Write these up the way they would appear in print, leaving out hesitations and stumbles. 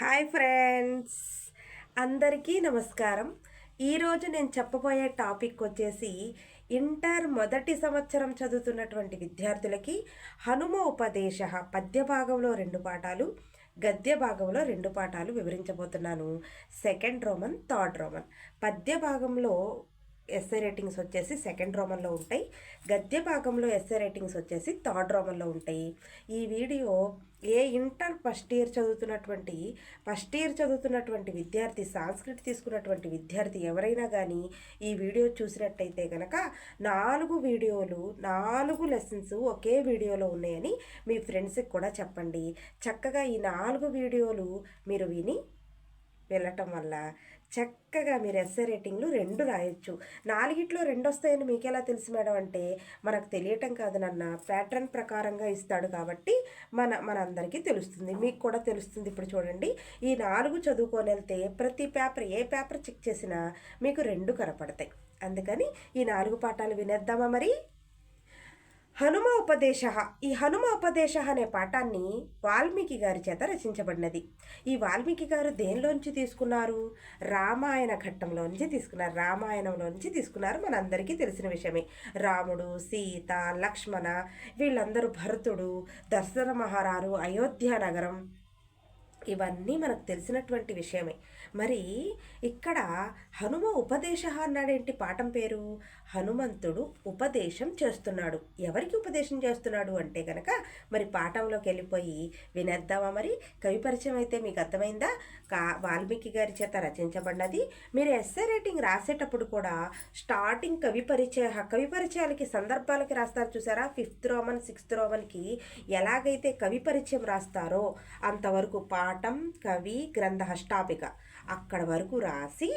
Hi friends, అందరికీ నమస్కారం. ఈరోజు నేను చెప్పబోయే టాపిక్ వచ్చేసి ఇంటర్ మొదటి సంవత్సరం చదువుతున్నటువంటి విద్యార్థులకి హనుమ ఉపదేశ పద్య భాగంలో 2 పాఠాలు, గద్య భాగంలో 2 పాఠాలు వివరించబోతున్నాను. Second Roman, third Roman. పద్య భాగంలో ఎస్ఏ రేటింగ్స్ వచ్చేసి సెకండ్ రోమన్లో ఉంటాయి. గద్య భాగంలో ఎస్ఏ రేటింగ్స్ వచ్చేసి థర్డ్ రోమన్లో ఉంటాయి. ఈ వీడియో ఇంటర్ ఫస్ట్ ఇయర్ చదువుతున్నటువంటి విద్యార్థి, సాంస్క్రిట్ తీసుకున్నటువంటి విద్యార్థి ఎవరైనా కానీ ఈ వీడియో చూసినట్టయితే కనుక 4 లెసన్స్ ఒకే వీడియోలో ఉన్నాయని మీ ఫ్రెండ్స్కి కూడా చెప్పండి. చక్కగా ఈ 4 వీడియోలు మీరు విని వెళ్ళటం వల్ల చక్కగా మీరు ఎస్ఏ రేటింగ్లు 2 రాయొచ్చు. 4లో 2 వస్తాయని మీకెలా తెలుసు మేడం అంటే, మనకు తెలియటం కాదు నాన్న, ప్యాటర్న్ ప్రకారంగా ఇస్తాడు కాబట్టి మనందరికీ తెలుస్తుంది, మీకు కూడా తెలుస్తుంది. ఇప్పుడు చూడండి, ఈ 4 చదువుకొని వెళ్తే ప్రతి పేపర్ ఏ పేపర్ చెక్ చేసినా మీకు 2 కనపడతాయి. అందుకని ఈ 4 పాఠాలు వినేద్దామా మరి. హనుమ ఉపదేశ. ఈ హనుమ ఉపదేశ అనే పాఠాన్ని వాల్మీకి గారి చేత రచించబడినది. ఈ వాల్మీకి గారు దేనిలోంచి తీసుకున్నారు? రామాయణ ఘట్టంలోంచి తీసుకున్నారు. రామాయణంలోంచి తీసుకున్నారు, మనందరికీ తెలిసిన విషయమే. రాముడు, సీత, లక్ష్మణ, వీళ్ళందరూ, భరతుడు, దశరథ మహారాజు, అయోధ్య నగరం, ఇవన్నీ మనకు తెలిసినటువంటి విషయమే. మరి ఇక్కడ హనుమ ఉపదేశ అన్నాడేంటి? పాఠం పేరు హనుమంతుడు ఉపదేశం చేస్తున్నాడు. ఎవరికి ఉపదేశం చేస్తున్నాడు అంటే కనుక మరి పాఠంలోకి వెళ్ళిపోయి వినేద్దామా మరి. కవి పరిచయం అయితే మీకు అర్థమైందా? వాల్మీకి గారి చేత రచించబడినది. మీరు ఎస్ఏ రేటింగ్ రాసేటప్పుడు కూడా స్టార్టింగ్ కవి పరిచయాలకి, సందర్భాలకి రాస్తారు చూసారా. 5th రోమన్ 6th రోమన్కి ఎలాగైతే కవి పరిచయం రాస్తారో అంతవరకు పాఠం, కవి, గ్రంథ, టాపిక అక్కడ వరకు రాసి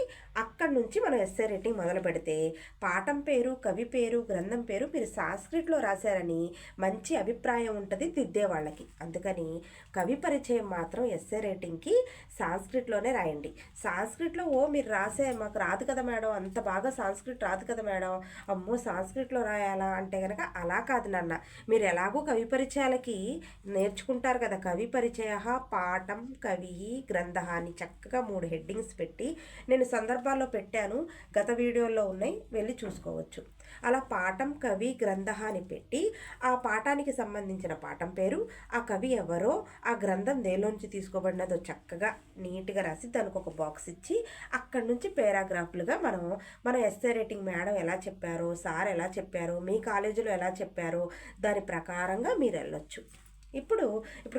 అక్కడి నుంచి మనం ఎస్ఏ రేటింగ్ మొదలు పెడితే పాఠం పేరు, కవి పేరు, గ్రంథం పేరు మీరు సాంస్క్రిట్లో రాశారని మంచి అభిప్రాయం ఉంటుంది దిద్దే వాళ్ళకి. అందుకని కవి పరిచయం మాత్రం ఎస్ఏ రేటింగ్కి సాంస్క్రిట్లోనే రాయండి. సాంస్క్రిట్లో మీరు రాసే మాకు రాదు కదా మేడం, అంత బాగా సాంస్క్రిట్ రాదు కదా మేడం, అమ్మో సాంస్క్రిట్లో రాయాలా అంటే కనుక అలా కాదు నాన్న. మీరు ఎలాగో కవి పరిచయాలకి నేర్చుకుంటారు కదా. కవి పరిచయ, పాఠం, కవి, గ్రంథ అని చక్కగా 3 హెడ్డింగ్స్ పెట్టి నేను సందర్భాల్లో పెట్టాను, గత వీడియోల్లో ఉన్నాయి, వెళ్ళి చూసుకోవచ్చు. అలా పాఠం, కవి, గ్రంథ అని పెట్టి ఆ పాఠానికి సంబంధించిన పాఠం పేరు, ఆ కవి ఎవరో, ఆ గ్రంథం దేనిలోంచి తీసుకోబడినదో చక్కగా నీట్గా రాసి దానికి ఒక బాక్స్ ఇచ్చి అక్కడి నుంచి పారాగ్రాఫ్లుగా మనం ఎస్ఏ రేటింగ్ మేడం ఎలా చెప్పారో, సార్ ఎలా చెప్పారో, మీ కాలేజీలో ఎలా చెప్పారో దాని ప్రకారంగా మీరు వెళ్ళొచ్చు. ఇప్పుడు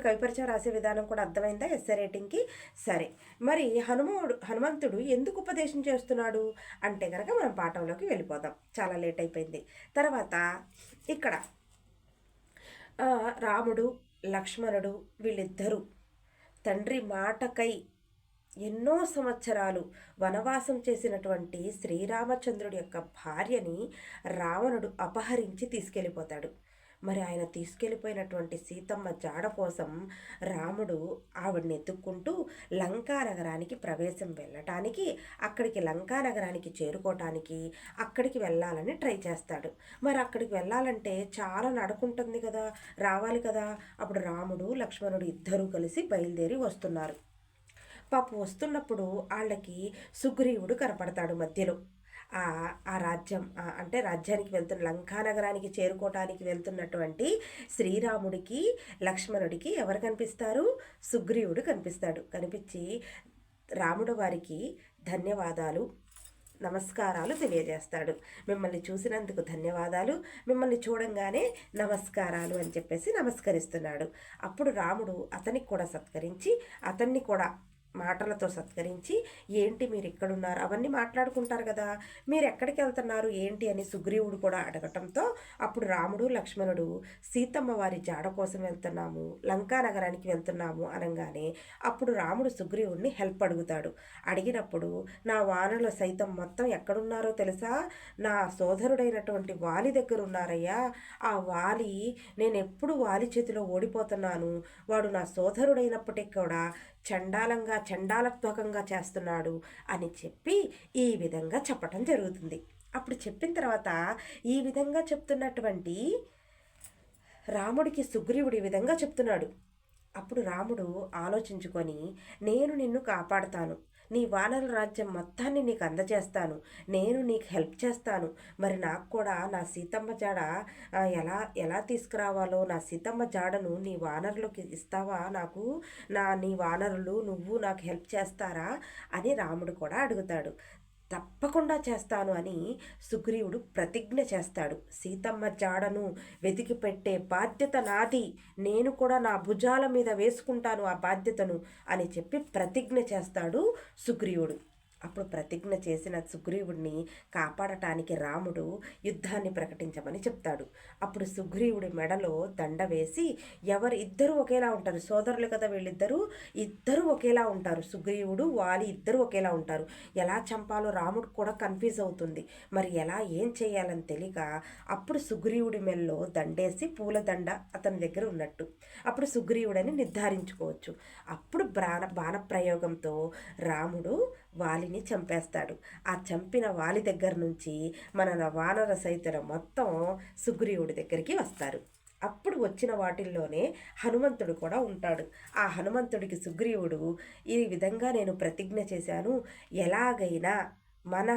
కవి పరిచయం రాసే విధానం కూడా అర్థమైందా ఎస్ఏ రేటింగ్కి? సరే, మరి హనుమంతుడు ఎందుకు ఉపదేశం చేస్తున్నాడు అంటే కనుక మనం పాఠంలోకి వెళ్ళిపోదాం, చాలా లేట్ అయిపోయింది. తర్వాత ఇక్కడ రాముడు, లక్ష్మణుడు వీళ్ళిద్దరూ తండ్రి మాటకై ఎన్నో సంవత్సరాలు వనవాసం చేసినటువంటి శ్రీరామచంద్రుడి యొక్క భార్యని రావణుడు అపహరించి తీసుకెళ్ళిపోతాడు. మరి ఆయన తీసుకెళ్ళిపోయినటువంటి సీతమ్మ జాడ కోసం రాముడు ఆవిడని ఎత్తుక్కుంటూ లంకా నగరానికి వెళ్ళటానికి, అక్కడికి లంకా నగరానికి చేరుకోవటానికి, అక్కడికి వెళ్ళాలని ట్రై చేస్తాడు. మరి అక్కడికి వెళ్ళాలంటే చాలా నడుకుంటుంది కదా, రావాలి కదా. అప్పుడు రాముడు, లక్ష్మణుడు ఇద్దరూ కలిసి బయలుదేరి వస్తున్నారు. పాపం వస్తున్నప్పుడు వాళ్ళకి సుగ్రీవుడు కనపడతాడు మధ్యలో. ఆ రాజ్యం అంటే రాజ్యానికి లంకా నగరానికి చేరుకోవటానికి వెళ్తున్నటువంటి శ్రీరాముడికి, లక్ష్మణుడికి ఎవరు కనిపిస్తారు? సుగ్రీవుడు కనిపిస్తాడు. కనిపించి రాముడు వారికి ధన్యవాదాలు, నమస్కారాలు తెలియజేస్తాడు. మిమ్మల్ని చూసినందుకు ధన్యవాదాలు, మిమ్మల్ని చూడంగానే నమస్కారాలు అని చెప్పేసి నమస్కరిస్తున్నాడు. అప్పుడు రాముడు అతనికి కూడా సత్కరించి, అతన్ని కూడా మాటలతో సత్కరించి, ఏంటి మీరు ఇక్కడున్నారు, అవన్నీ మాట్లాడుకుంటారు కదా, మీరు ఎక్కడికి వెళ్తున్నారు ఏంటి అని సుగ్రీవుడు కూడా అడగటంతో అప్పుడు రాముడు, లక్ష్మణుడు సీతమ్మ వారి జాడ కోసం వెళ్తున్నాము, లంకా నగరానికి వెళ్తున్నాము అనగానే అప్పుడు రాముడు సుగ్రీవుడిని హెల్ప్ అడుగుతాడు. అడిగినప్పుడు నా వానలో సైతం మొత్తం ఎక్కడున్నారో తెలుసా? నా సోదరుడైనటువంటి వాలి దగ్గర ఉన్నారయ్యా. ఆ వాలి, నేను ఎప్పుడు వాలి చేతిలో ఓడిపోతున్నాను, వాడు నా సోదరుడైనప్పటికీ కూడా చండాలత్మకంగా చేస్తున్నాడు అని చెప్పి ఈ విధంగా చెప్పటం జరుగుతుంది. అప్పుడు చెప్పిన తర్వాత ఈ విధంగా చెప్తున్నటువంటి రాముడికి సుగ్రీవుడు ఈ విధంగా చెప్తున్నాడు, అప్పుడు రాముడు ఆలోచించుకొని, నేను నిన్ను కాపాడుతాను, నీ వానర రాజ్యం మొత్తాన్ని నీకు అందజేస్తాను, నేను నీకు హెల్ప్ చేస్తాను. మరి నాకు కూడా నా సీతమ్మ జాడ ఎలా ఎలా తీసుకురావాలో, నా సీతమ్మ జాడను నీ వానరులకి ఇస్తావా నాకు, నీ వానరులు నువ్వు నాకు హెల్ప్ చేస్తారా అని రాముడు కూడా అడుగుతాడు. తప్పకుండా చేస్తాను అని సుగ్రీవుడు ప్రతిజ్ఞ చేస్తాడు. సీతమ్మ జాడను వెతికి పెట్టే బాధ్యత నాది, నేను కూడా నా భుజాల మీద వేసుకుంటాను ఆ బాధ్యతను అని చెప్పి ప్రతిజ్ఞ చేస్తాడు సుగ్రీవుడు. అప్పుడు ప్రతిజ్ఞ చేసిన సుగ్రీవుడిని కాపాడటానికి రాముడు యుద్ధాన్ని ప్రకటించమని చెప్తాడు. అప్పుడు సుగ్రీవుడి మెడలో దండ వేసి, ఇద్దరు ఒకేలా ఉంటారు, సోదరులు కదా వీళ్ళిద్దరూ, ఇద్దరు ఒకేలా ఉంటారు, సుగ్రీవుడు వాలి ఇద్దరు ఒకేలా ఉంటారు. ఎలా చంపాలో రాముడు కూడా కన్ఫ్యూజ్ అవుతుంది. మరి ఏం చేయాలని తెలియక అప్పుడు సుగ్రీవుడి మెడలో దండేసి పూలదండ అతని దగ్గర ఉన్నట్టు అప్పుడు సుగ్రీవుడని నిర్ధారించుకోవచ్చు. అప్పుడు బాణప్రయోగంతో రాముడు వాలిని చంపేస్తాడు. ఆ చంపిన వాలి దగ్గర నుంచి మన వానర సైతుల మొత్తం సుగ్రీవుడి దగ్గరికి వస్తారు. అప్పుడు వచ్చిన వాటిల్లోనే హనుమంతుడు కూడా ఉంటాడు. ఆ హనుమంతుడికి సుగ్రీవుడు ఈ విధంగా నేను ప్రతిజ్ఞ చేశాను, ఎలాగైనా మన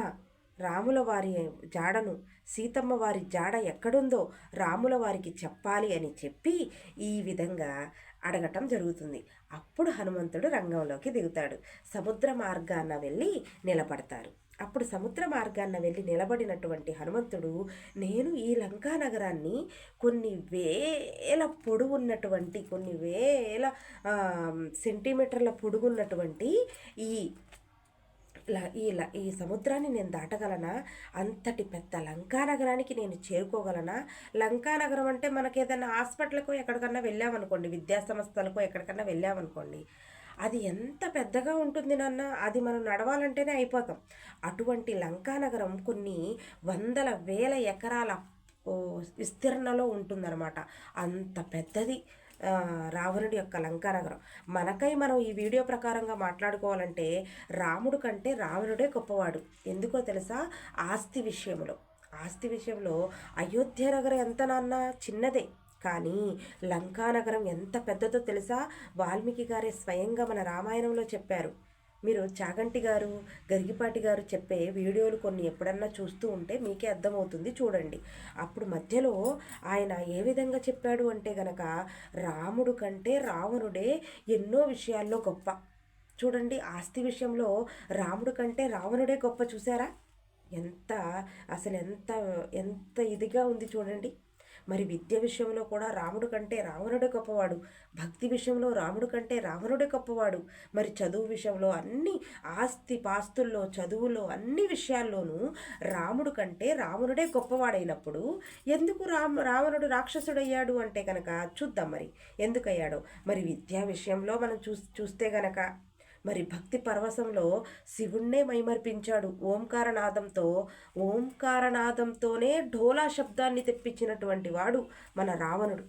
రాముల వారి జాడను, సీతమ్మ వారి జాడ ఎక్కడుందో రాముల వారికి చెప్పాలి అని చెప్పి ఈ విధంగా అడగటం జరుగుతుంది. అప్పుడు హనుమంతుడు రంగంలోకి దిగుతాడు. సముద్ర మార్గాన వెళ్ళి నిలబడతారు. అప్పుడు సముద్ర మార్గాన వెళ్ళి నిలబడినటువంటి హనుమంతుడు, నేను ఈ లంకా నగరాన్ని కొన్ని వేల పొడుగున్నటువంటి, కొన్ని వేల సెంటీమీటర్ల పొడుగున్నటువంటి ఈ ఈ సముద్రాన్ని నేను దాటగలనా, అంతటి పెద్ద లంకా నగరానికి నేను చేరుకోగలనా? లంకా నగరం అంటే మనకేదైనా హాస్పిటల్కో ఎక్కడికన్నా వెళ్ళామనుకోండి, విద్యా సంస్థలకో ఎక్కడికన్నా వెళ్ళామనుకోండి, అది ఎంత పెద్దగా ఉంటుంది నాన్న, అది మనం నడవాలంటేనే అయిపోతాం. అటువంటి లంకా నగరం కొన్ని వందల వేల ఎకరాల విస్తీర్ణలో ఉంటుందన్నమాట. అంత పెద్దది రావణుడి యొక్క లంకానగరం. మనం ఈ వీడియో ప్రకారంగా మాట్లాడుకోవాలంటే రాముడు కంటే రావణుడే గొప్పవాడు. ఎందుకో తెలుసా? ఆస్తి విషయంలో అయోధ్య నగరం ఎంత నాన్న చిన్నదే, కానీ లంకానగరం ఎంత పెద్దదో తెలుసా? వాల్మీకి గారే స్వయంగా మన రామాయణంలో చెప్పారు. మీరు చాగంటి గారు, గరిగిపాటి గారు చెప్పే వీడియోలు కొన్ని ఎప్పుడన్నా చూస్తూ ఉంటే మీకే అర్థమవుతుంది, చూడండి. అప్పుడు మధ్యలో ఆయన ఏ విధంగా చెప్పాడు అంటే గనక, రాముడు కంటే రావణుడే ఎన్నో విషయాల్లో గొప్ప. చూడండి, ఆస్తి విషయంలో రాముడు కంటే రావణుడే గొప్ప. చూసారా ఎంత ఎంత ఇదిగా ఉంది చూడండి. మరి విద్య విషయంలో కూడా రాముడు కంటే రావణుడే గొప్పవాడు, భక్తి విషయంలో రాముడు కంటే రావణుడే గొప్పవాడు. మరి చదువు విషయంలో అన్ని పాస్తుల్లో, చదువులో, అన్ని విషయాల్లోనూ రాముడు కంటే రావణుడే గొప్పవాడైనప్పుడు ఎందుకు రావణుడు రాక్షసుడయ్యాడు అంటే కనుక చూద్దాం మరి ఎందుకయ్యాడో. మరి విద్యా విషయంలో మనం చూస్తే గనక మరి భక్తి పరవశంలో శివుణ్ణే మైమర్పించాడు ఓంకారనాదంతోనే ఢోలా శబ్దాన్ని తెప్పించినటువంటి వాడు మన రావణుడు.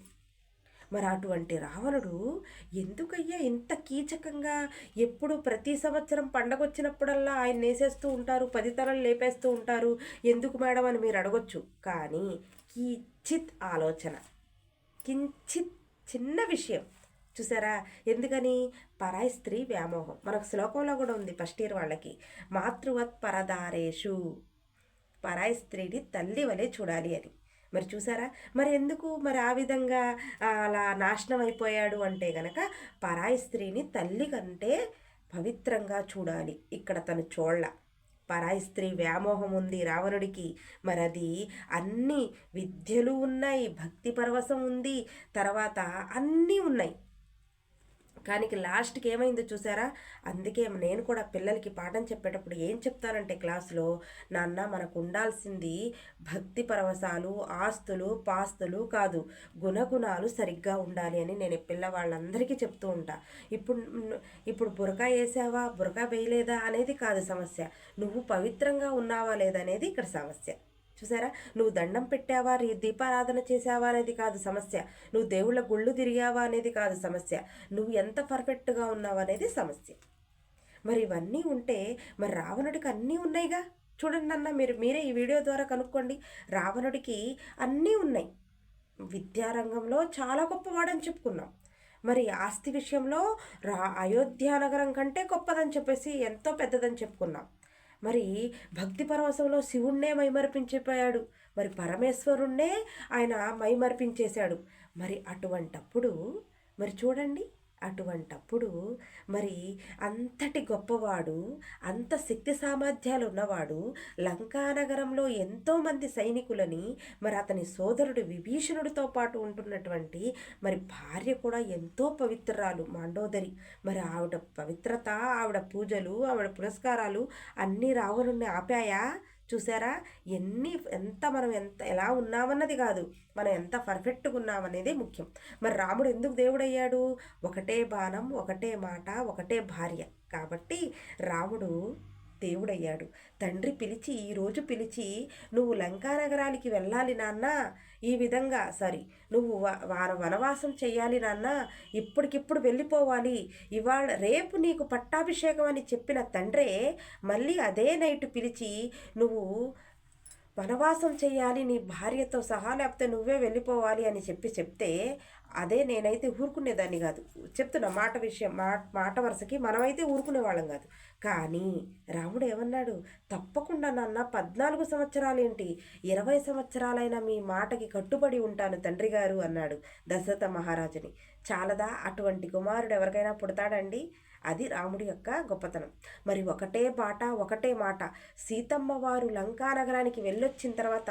మరి అటువంటి రావణుడు ఎందుకయ్యా ఇంత కీచకంగా ఎప్పుడు ప్రతి సంవత్సరం పండగ వచ్చినప్పుడల్లా ఆయన వేసేస్తూ ఉంటారు, 10 తలలు లేపేస్తూ ఉంటారు, ఎందుకు మేడం అని మీరు అడగొచ్చు. కానీ కించిత్ చిన్న విషయం చూసారా? ఎందుకని? పరాయి స్త్రీ వ్యామోహం. మనకు శ్లోకంలో కూడా ఉంది, ఫస్ట్ ఇయర్ వాళ్ళకి, మాతృవత్ పరదారేషు, పరాయి స్త్రీని తల్లి వలె చూడాలి అని. మరి చూసారా? మరి ఎందుకు మరి ఆ విధంగా అలా నాశనం అయిపోయాడు అంటే గనక, పరాయి స్త్రీని తల్లి కంటే పవిత్రంగా చూడాలి. ఇక్కడ తను చూడల, పరాయి స్త్రీ వ్యామోహం ఉంది రావణుడికి. మరి అది అన్ని విద్యలు ఉన్నాయి, భక్తి పరవశం ఉంది, తర్వాత అన్నీ ఉన్నాయి. కానీ లాస్ట్కి ఏమైందో చూసారా? అందుకే నేను కూడా పిల్లలకి పాఠం చెప్పేటప్పుడు ఏం చెప్తానంటే క్లాసులో, నాన్న మనకు ఉండాల్సింది భక్తి పరవశాలు, ఆస్తులు పాస్తులు కాదు, గుణగుణాలు సరిగ్గా ఉండాలి అని నేను పిల్లవాళ్ళందరికీ చెప్తూ ఉంటా. ఇప్పుడు బురకా వేసావా, బురకా వేయలేదా అనేది కాదు సమస్య, నువ్వు పవిత్రంగా ఉన్నావా లేదనేది ఇక్కడ సమస్య. చూసారా? నువ్వు దండం పెట్టావా, దీపారాధన చేసావా అనేది కాదు సమస్య, నువ్వు దేవుళ్ళ గుళ్ళు తిరిగావా అనేది కాదు సమస్య, నువ్వు ఎంత పర్ఫెక్ట్గా ఉన్నావు అనేది సమస్య. మరి ఇవన్నీ ఉంటే మరి రావణుడికి అన్నీ ఉన్నాయిగా. చూడండి అన్న, మీరే ఈ వీడియో ద్వారా కనుక్కోండి, రావణుడికి అన్నీ ఉన్నాయి. విద్యారంగంలో చాలా గొప్పవాడని చెప్పుకున్నాం, మరి ఆస్తి విషయంలో అయోధ్య నగరం కంటే గొప్పదని చెప్పేసి ఎంతో పెద్దదని చెప్పుకున్నాం. మరి భక్తి పరవశంలో శివుణ్ణే మైమరిపించిపోయాడు, మరి పరమేశ్వరుణ్ణే ఆయన మైమరిపించేశాడు. మరి అటువంటప్పుడు మరి చూడండి, అటువంటప్పుడు మరి అంతటి గొప్పవాడు, అంత శక్తి సామర్థ్యాలు ఉన్నవాడు లంకానగరంలో ఎంతోమంది సైనికులని, మరి అతని సోదరుడు విభీషణుడితో పాటు ఉంటున్నటువంటి మరి భార్య కూడా ఎంతో పవిత్రాలు మాండోదరి. మరి ఆవిడ పవిత్రత, ఆవిడ పూజలు, ఆవిడ పురస్కారాలు అన్నీ రావణుణ్ణి ఆపాయా? చూసారా? ఎంత ఎలా ఉన్నామన్నది కాదు, మనం ఎంత పర్ఫెక్ట్గా ఉన్నామనేది ముఖ్యం. మరి రాముడు ఎందుకు దేవుడయ్యాడు? ఒకటే బాణం, ఒకటే మాట, ఒకటే భార్య కాబట్టి రాముడు దేవుడయ్యాడు. తండ్రి పిలిచి, ఈరోజు పిలిచి, నువ్వు లంకానగరానికి వెళ్ళాలి నాన్న, ఈ విధంగా నువ్వు వనవాసం చెయ్యాలి నాన్న, ఇప్పటికిప్పుడు వెళ్ళిపోవాలి, ఇవాళ రేపు నీకు పట్టాభిషేకం అని చెప్పిన తండ్రే మళ్ళీ అదే నైట్ పిలిచి, నువ్వు వనవాసం చెయ్యాలి నీ భార్యతో సహా, లేకపోతే నువ్వే వెళ్ళిపోవాలి అని చెప్తే అదే నేనైతే ఊరుకునేదాన్ని కాదు. చెప్తున్నా మాట విషయం, మాట వరుసకి మనమైతే ఊరుకునే వాళ్ళం కాదు. కానీ రాముడు ఏమన్నాడు? తప్పకుండా నాన్న, 14 సంవత్సరాలేంటి, 20 సంవత్సరాలైనా మీ మాటకి కట్టుబడి ఉంటాను తండ్రి గారు అన్నాడు దశరథ మహారాజుని. చాలదా? అటువంటి కుమారుడు ఎవరికైనా పుడతాడండి? అది రాముడి యొక్క గొప్పతనం. మరి ఒకటే బాట, ఒకటే మాట. సీతమ్మ వారు లంకా నగరానికి వెళ్ళొచ్చిన తర్వాత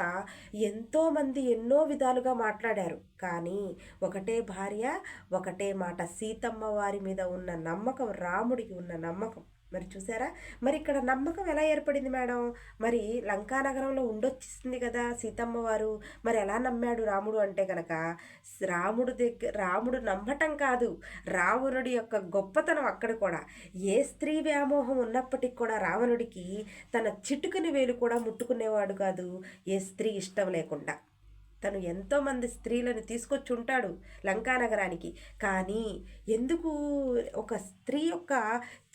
ఎంతోమంది ఎన్నో విధాలుగా మాట్లాడారు, కానీ ఒకటే భార్య, ఒకటే మాట. సీతమ్మ వారి మీద ఉన్న నమ్మకం, రాముడికి ఉన్న నమ్మకం. మరి చూసారా? మరి ఇక్కడ నమ్మకం ఎలా ఏర్పడింది మేడం? మరి లంకానగరంలో ఉండొచ్చింది కదా సీతమ్మ వారు, మరి ఎలా నమ్మాడు రాముడు అంటే కనుక, రాముడు నమ్మటం కాదు, రావణుడి యొక్క గొప్పతనం అక్కడ కూడా. ఏ స్త్రీ వ్యామోహం ఉన్నప్పటికీ కూడా రావణుడికి తన చిటుకుని వేలు కూడా ముట్టుకునేవాడు కాదు, ఏ స్త్రీ ఇష్టం లేకుండా. తను ఎంతోమంది స్త్రీలను తీసుకొచ్చి ఉంటాడు లంకానగరానికి, కానీ ఎందుకు ఒక స్త్రీ యొక్క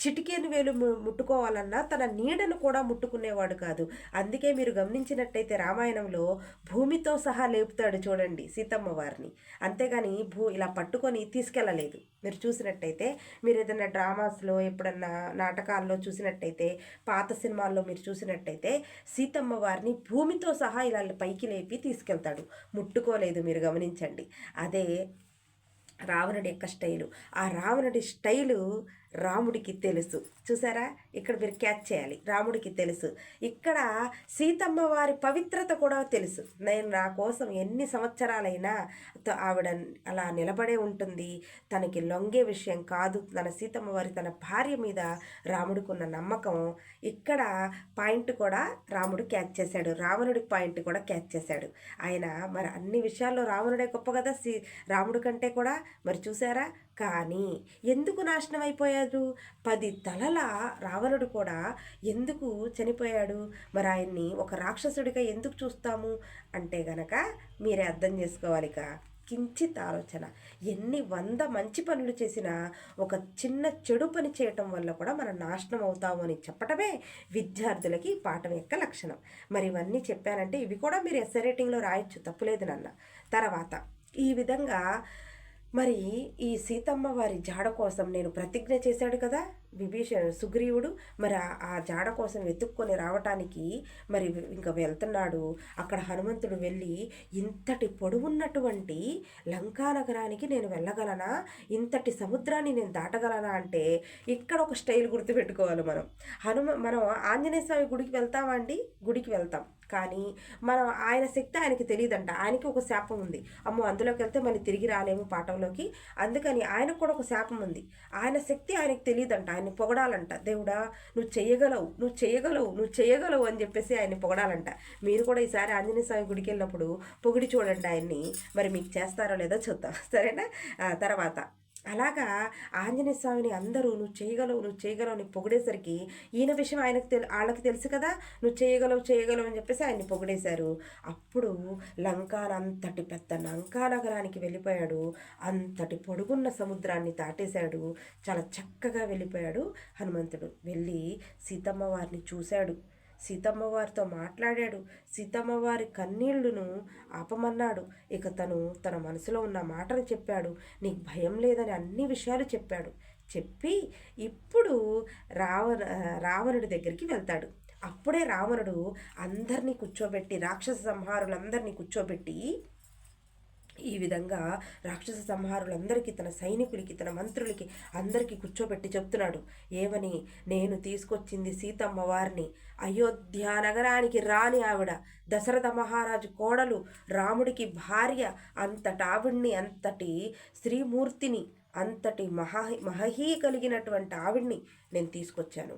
చిటికెను వేలు ముట్టుకోవాలన్నా తన నీడను కూడా ముట్టుకునేవాడు కాదు. అందుకే మీరు గమనించినట్టయితే రామాయణంలో భూమితో సహా లేపుతాడు చూడండి సీతమ్మ వారిని, అంతేగాని ఇలా పట్టుకొని తీసుకెళ్ళలేదు. మీరు చూసినట్టయితే, మీరు ఏదైనా డ్రామాస్లో ఎప్పుడన్నా నాటకాల్లో చూసినట్టయితే, పాత సినిమాల్లో మీరు చూసినట్టయితే సీతమ్మ వారిని భూమితో సహా ఇలా పైకి లేపి తీసుకెళ్తాడు, ముట్టుకోలేదు. మీరు గమనించండి. అదే రావణుడి యొక్క స్టైలు. ఆ రావణుడి స్టైలు రాముడికి తెలుసు. చూసారా? ఇక్కడ మీరు క్యాచ్ చేయాలి. రాముడికి తెలుసు. ఇక్కడ సీతమ్మ వారి పవిత్రత కూడా తెలుసు. నేను నా కోసం ఎన్ని సంవత్సరాలైనా ఆవిడ అలా నిలబడే ఉంటుంది, తనకి లొంగే విషయం కాదు. తన సీతమ్మ వారి, తన భార్య మీద రాముడికున్న నమ్మకం. ఇక్కడ పాయింట్ కూడా రాముడు క్యాచ్ చేశాడు, రావణుడి పాయింట్ కూడా క్యాచ్ చేశాడు. ఆయన మరి అన్ని విషయాల్లో రావణుడే గొప్ప కదా రాముడి కంటే కూడా. మరి చూసారా? కానీ ఎందుకు నాశనం అయిపోయాడు? 10 తలల రావణుడు కూడా ఎందుకు చనిపోయాడు? మరి ఆయన్ని ఒక రాక్షసుడిగా ఎందుకు చూస్తాము అంటే గనక మీరే అర్థం చేసుకోవాలిక. కించిత్ ఆలోచన. ఎన్ని 100 మంచి పనులు చేసినా ఒక చిన్న చెడు పని చేయటం వల్ల కూడా మనం నాశనం అవుతాము అని చెప్పటమే విద్యార్థులకి పాఠం యొక్క లక్షణం. మరి ఇవన్నీ చెప్పానంటే ఇవి కూడా మీరు ఎస్సే రేటింగ్లో రాయొచ్చు, తప్పులేదు నాన్న. తర్వాత ఈ విధంగా మరి ఈ సీతమ్మ వారి జాడ కోసం నేను ప్రతిజ్ఞ చేశాడు కదా సుగ్రీవుడు. మరి ఆ జాడ కోసం వెతుక్కొని రావటానికి మరి ఇంకా వెళ్తున్నాడు. అక్కడ హనుమంతుడు వెళ్ళి, ఇంతటి పొడవున్నటువంటి లంకానగరానికి నేను వెళ్ళగలనా, ఇంతటి సముద్రాన్ని నేను దాటగలనా అంటే ఇక్కడ ఒక స్టైల్ గుర్తుపెట్టుకోవాలి మనం. మనం ఆంజనేయ స్వామి గుడికి వెళ్తామా అండి? గుడికి వెళ్తాం, కానీ మనం ఆయన శక్తి ఆయనకి తెలియదంట. ఆయనకి ఒక శాపం ఉంది, అమ్మో అందులోకి వెళ్తే మళ్ళీ తిరిగి రాలేము పాఠంలోకి. అందుకని ఆయనకు కూడా ఒక శాపం ఉంది, ఆయన శక్తి ఆయనకు తెలియదంట. ఆయన్ని పొగడాలంట, దేవుడా నువ్వు చేయగలవు, నువ్వు చేయగలవు, నువ్వు చేయగలవు అని చెప్పేసి ఆయన్ని పొగడాలంట. మీరు కూడా ఈసారి ఆంజనేయ స్వామి గుడికి వెళ్ళినప్పుడు పొగిడి చూడండి ఆయన్ని, మరి మీకు చేస్తారో లేదో చూద్దాం, సరేనా? తర్వాత అలాగా ఆంజనేయ స్వామిని అందరూ నువ్వు చేయగలవు, నువ్వు చేయగలవు అని పొగిడేసరికి ఈయన విషయం వాళ్ళకి తెలుసు కదా, నువ్వు చేయగలవు చేయగలవు అని చెప్పేసి ఆయన్ని పొగిడేశారు. అప్పుడు అంతటి పెద్ద లంకానగరానికి వెళ్ళిపోయాడు. అంతటి పొడుగున్న సముద్రాన్ని దాటేశాడు. చాలా చక్కగా వెళ్ళిపోయాడు హనుమంతుడు. వెళ్ళి సీతమ్మ వారిని చూశాడు. సీతమ్మ వారితో మాట్లాడాడు. సీతమ్మ వారి కన్నీళ్లను ఆపమన్నాడు. ఇక తన మనసులో ఉన్న మాటలు చెప్పాడు. నీకు భయం లేదని అన్ని విషయాలు చెప్పాడు. చెప్పి ఇప్పుడు రావణుడి దగ్గరికి వెళ్తాడు. అప్పుడే రావణుడు అందరినీ కూర్చోబెట్టి, రాక్షస సంహారులందరినీ కూర్చోబెట్టి ఈ విధంగా రాక్షస సంహారులందరికీ, తన సైనికులకి, తన మంత్రులకి అందరికీ కూర్చోబెట్టి చెప్తున్నాడు. ఏమని? నేను తీసుకొచ్చింది సీతమ్మ వారిని, అయోధ్య నగరానికి రాని ఆవిడ, దశరథ మహారాజు కోడలు, రాముడికి భార్య, అంతటావిడ్ని, అంతటి స్త్రీమూర్తిని, అంతటి మహహీ కలిగినటువంటి ఆవిడ్ని నేను తీసుకొచ్చాను.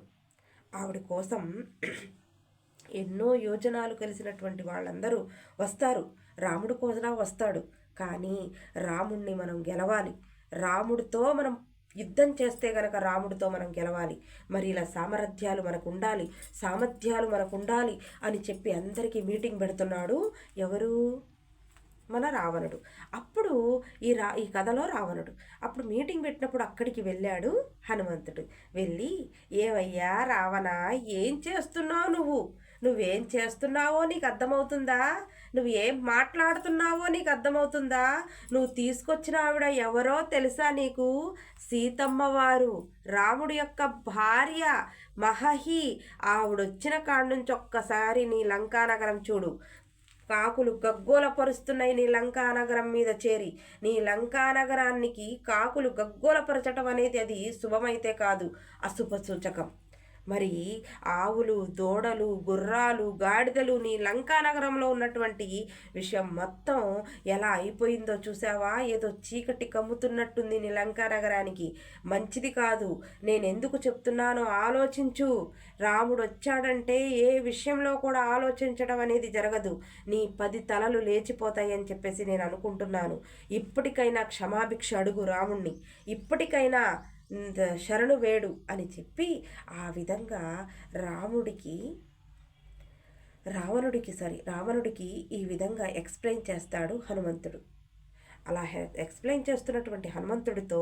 ఆవిడ కోసం ఎన్నో యోజనాలు కలిసినటువంటి వాళ్ళందరూ వస్తారు. రాముడు కోసం వస్తాడు. కానీ రాముడిని మనం గెలవాలి. రాముడితో మనం యుద్ధం చేస్తే గనక రాముడితో మనం గెలవాలి. మరి ఇలా సామర్థ్యాలు మనకు ఉండాలి, సామర్థ్యాలు మనకు ఉండాలి అని చెప్పి అందరికీ మీటింగ్ పెడుతున్నాడు. ఎవరు? మన రావణుడు. అప్పుడు ఈ కథలో రావణుడు అప్పుడు మీటింగ్ పెట్టినప్పుడు అక్కడికి వెళ్ళాడు హనుమంతుడు. వెళ్ళి, ఏవయ్యా రావణ, ఏం చేస్తున్నావు? నువ్వేం చేస్తున్నావో నీకు అర్థమవుతుందా? నువ్వు ఏం మాట్లాడుతున్నావో నీకు అర్థమవుతుందా? నువ్వు తీసుకొచ్చిన ఆవిడ ఎవరో తెలుసా నీకు? సీతమ్మ వారు, రాముడి యొక్క భార్య మహహి. ఆవిడొచ్చిన కాడి నుంచి ఒక్కసారి నీ లంకానగరం చూడు. కాకులు గగ్గోలపరుస్తున్నాయి నీ లంకానగరం మీద చేరి. నీ లంకానగరానికి కాకులు గగ్గోలపరచటం అనేది అది శుభమైతే కాదు, అశుభ సూచకం. మరి ఆవులు, దూడలు, గుర్రాలు, గాడిదలు నీ లంకానగరంలో ఉన్నటువంటి విషయం మొత్తం ఎలా అయిపోయిందో చూసావా? ఏదో చీకటి కమ్ముతున్నట్టుంది నీ లంకానగరానికి. మంచిది కాదు. నేను ఎందుకు చెప్తున్నానో ఆలోచించు. రాముడు వచ్చాడంటే ఏ విషయంలో కూడా ఆలోచించడం అనేది జరగదు. నీ 10 తలలు లేచిపోతాయని చెప్పేసి నేను అనుకుంటున్నాను. ఇప్పటికైనా క్షమాభిక్ష అడుగు రాముణ్ణి, ఇప్పటికైనా శరణు వేడు అని చెప్పి ఆ విధంగా రావణుడికి ఈ విధంగా ఎక్స్ప్లెయిన్ చేస్తాడు హనుమంతుడు. అలా ఎక్స్ప్లెయిన్ చేస్తున్నటువంటి హనుమంతుడితో,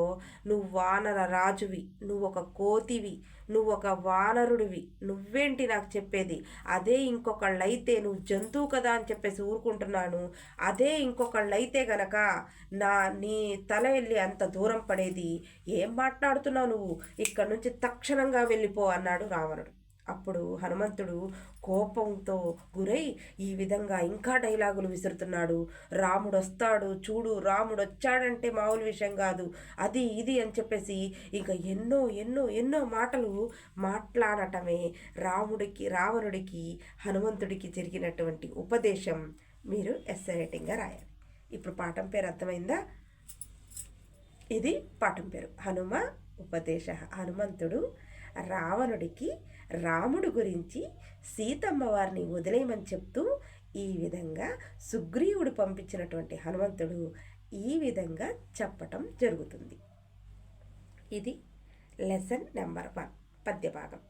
నువ్వు వానర రాజువి, నువ్వు ఒక కోతివి, నువ్వు ఒక వానరుడివి, నువ్వేంటి నాకు చెప్పేది? అదే ఇంకొకళ్ళైతే, నువ్వు జంతువు కదా అని చెప్పేసి ఊరుకుంటున్నాను, అదే ఇంకొకళ్ళైతే గనక నీ తల వెళ్ళి అంత దూరం పడేది. ఏం మాట్లాడుతున్నావు నువ్వు? ఇక్కడి నుంచి తక్షణంగా వెళ్ళిపో అన్నాడు రావణుడు. అప్పుడు హనుమంతుడు కోపంతో గురై ఈ విధంగా ఇంకా డైలాగులు విసురుతున్నాడు. రాముడు వస్తాడు చూడు, రాముడు వచ్చాడంటే మామూలు విషయం కాదు, అది ఇది అని చెప్పేసి ఇంకా ఎన్నో ఎన్నో ఎన్నో మాటలు మాట్లాడటమే రావణుడికి హనుమంతుడికి జరిగినటువంటి ఉపదేశం. మీరు ఎస్సే రైటింగ్గా రాయాలి. ఇప్పుడు పాఠం పేరు అర్థమైందా? ఇది పాఠం పేరు, హనుమ ఉపదేశ. హనుమంతుడు రావణుడికి రాముడు గురించి సీతమ్మ వారిని వదిలేయమని చెప్తూ ఈ విధంగా సుగ్రీవుడు పంపించినటువంటి హనుమంతుడు ఈ విధంగా చెప్పటం జరుగుతుంది. ఇది లెసన్ నెంబర్ 1 పద్యభాగం.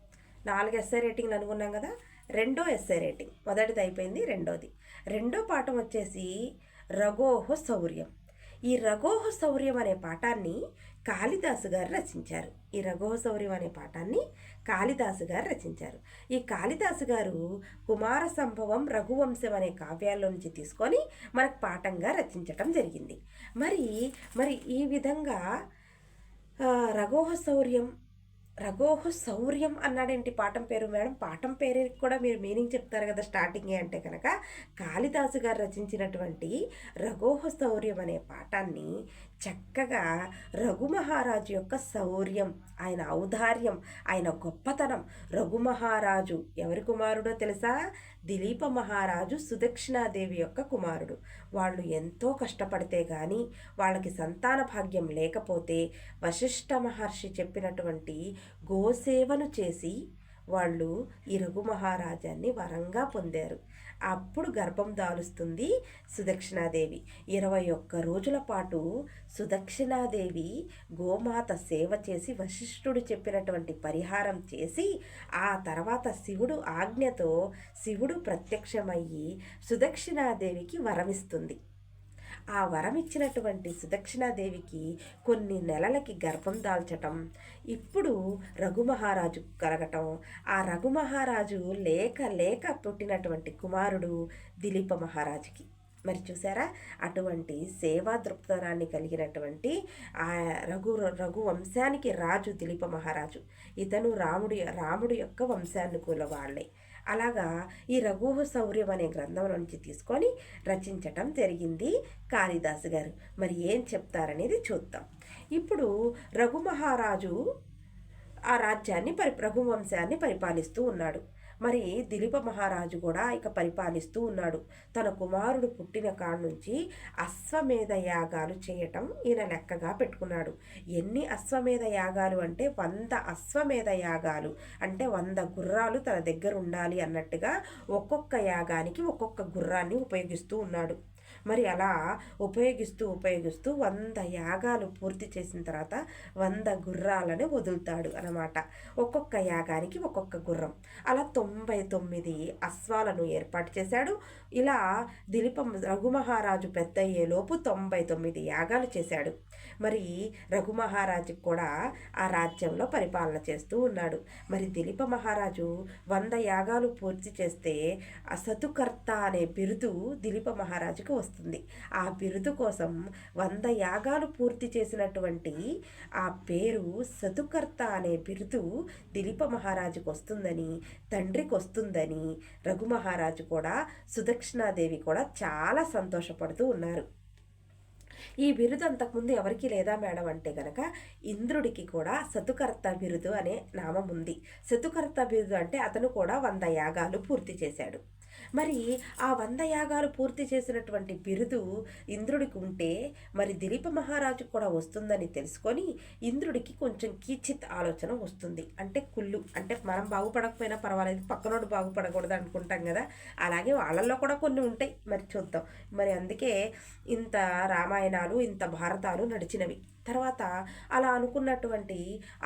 4 ఎస్సే రేటింగ్లు అనుకున్నాం కదా. రెండో ఎస్సే రేటింగ్, మొదటిది అయిపోయింది, రెండో పాఠం వచ్చేసి రఘోహ శౌర్యం. ఈ రఘోహ శౌర్యం అనే పాఠాన్ని కాళిదాసు గారు రచించారు. ఈ కాళిదాసు గారు కుమార సంభవం, రఘువంశం అనే కావ్యాల్లో నుంచి తీసుకొని మనకు పాఠంగా రచించటం జరిగింది. మరి ఈ విధంగా రఘోహ శౌర్యం అన్నాడేంటి పాఠం పేరు మేడం? పాఠం పేరు కూడా మీరు మీనింగ్ చెప్తారు కదా స్టార్టింగే అంటే కనుక, కాళిదాసు గారు రచించినటువంటి రఘోహ శౌర్యం అనే పాఠాన్ని చక్కగా రఘుమహారాజు యొక్క శౌర్యం, ఆయన ఔదార్యం, ఆయన గొప్పతనం. రఘుమహారాజు ఎవరి కుమారుడో తెలుసా? దిలీప మహారాజు సుదక్షిణాదేవి యొక్క కుమారుడు. వాళ్ళు ఎంతో కష్టపడితే కానీ వాళ్ళకి సంతాన భాగ్యం లేకపోతే వశిష్ఠ మహర్షి చెప్పినటువంటి గోసేవను చేసి వాళ్ళు ఈ రఘుమహారాజాన్ని వరంగా పొందారు. అప్పుడు గర్భం దాలుస్తుంది సుదక్షిణాదేవి. 21 రోజుల పాటు సుదక్షిణాదేవి గోమాత సేవ చేసి వశిష్ఠుడు చెప్పినటువంటి పరిహారం చేసి ఆ తర్వాత శివుడు ఆజ్ఞతో శివుడు ప్రత్యక్షమయ్యి సుదక్షిణాదేవికి వరమిస్తుంది. ఆ వరం ఇచ్చినటువంటి సుదక్షిణాదేవికి కొన్ని నెలలకి గర్భం దాల్చటం, ఇప్పుడు రఘుమహారాజు కలగటం, ఆ రఘుమహారాజు లేక లేక పుట్టినటువంటి కుమారుడు దిలీప మహారాజుకి. మరి చూసారా, అటువంటి సేవా దృక్పథాన్ని కలిగినటువంటి ఆ రఘు వంశానికి రాజు దిలీప మహారాజు. ఇతను రాముడి యొక్క వంశానుకూల వాళ్ళే. అలాగా ఈ రఘువ శౌర్యం అనే గ్రంథం నుంచి తీసుకొని రచించటం జరిగింది కాళిదాసు గారు. మరి ఏం చెప్తారనేది చూద్దాం. ఇప్పుడు రఘు మహారాజు ఆ రాజ్యాన్ని రఘువంశాన్ని పరిపాలిస్తూ ఉన్నాడు. మరి దిలీప మహారాజు కూడా ఇక పరిపాలిస్తూ ఉన్నాడు. తన కుమారుడు పుట్టిన కాడ నుంచి అశ్వమేధ యాగాలు చేయటం ఈయన లెక్కగా పెట్టుకున్నాడు. ఎన్ని అశ్వమేధ యాగాలు అంటే 100 అశ్వమేధ యాగాలు, అంటే 100 గుర్రాలు తన దగ్గర ఉండాలి అన్నట్టుగా ఒక్కొక్క యాగానికి ఒక్కొక్క గుర్రాన్ని ఉపయోగిస్తూ ఉన్నాడు. మరి అలా ఉపయోగిస్తూ 100 యాగాలు పూర్తి చేసిన తర్వాత 100 గుర్రాలను వదులుతాడు అన్నమాట. ఒక్కొక్క యాగానికి ఒక్కొక్క గుర్రం. అలా 99 అశ్వాలను ఏర్పాటు చేశాడు. ఇలా రఘుమహారాజు పెద్ద అయ్యేలోపు 99 యాగాలు చేశాడు. మరి రఘుమహారాజుకు కూడా ఆ రాజ్యంలో పరిపాలన చేస్తూ ఉన్నాడు. మరి దిలీప మహారాజు 100 యాగాలు పూర్తి చేస్తే ఆ సతుకర్త అనే బిరుదు దిలీప మహారాజుకు వస్తుంది. ఆ బిరుదు కోసం 100 యాగాలు పూర్తి చేసినటువంటి ఆ పేరు సతుకర్త అనే బిరుదు దిలీప మహారాజుకు వస్తుందని, తండ్రికి వస్తుందని రఘుమహారాజు కూడా సుదక్షిణాదేవి కూడా చాలా సంతోషపడుతూ ఉన్నారు. ఈ బిరుదు అంతకుముందు ఎవరికి లేదా మేడం అంటే కనుక ఇంద్రుడికి కూడా సతుకర్త బిరుదు అనే నామం ఉంది. సతుకర్త బిరుదు అంటే అతను కూడా 100 యాగాలు పూర్తి చేశాడు. మరి ఆ 100 యాగాలు పూర్తి చేసినటువంటి బిరుదు ఇంద్రుడికి ఉంటే మరి దిలీప మహారాజు కూడా వస్తుందని తెలుసుకొని ఇంద్రుడికి కొంచెం కీచిత్ ఆలోచన వస్తుంది. అంటే కుళ్ళు, అంటే మనం బాగుపడకపోయినా పర్వాలేదు, పక్కనోడు బాగుపడకూడదు అనుకుంటాం కదా, అలాగే వాళ్ళల్లో కూడా కొన్ని ఉంటాయి. మరి చూద్దాం. మరి అందుకే ఇంత రామాయణాలు, ఇంత భారతాలు నడిచినవి. తర్వాత అలా అనుకున్నటువంటి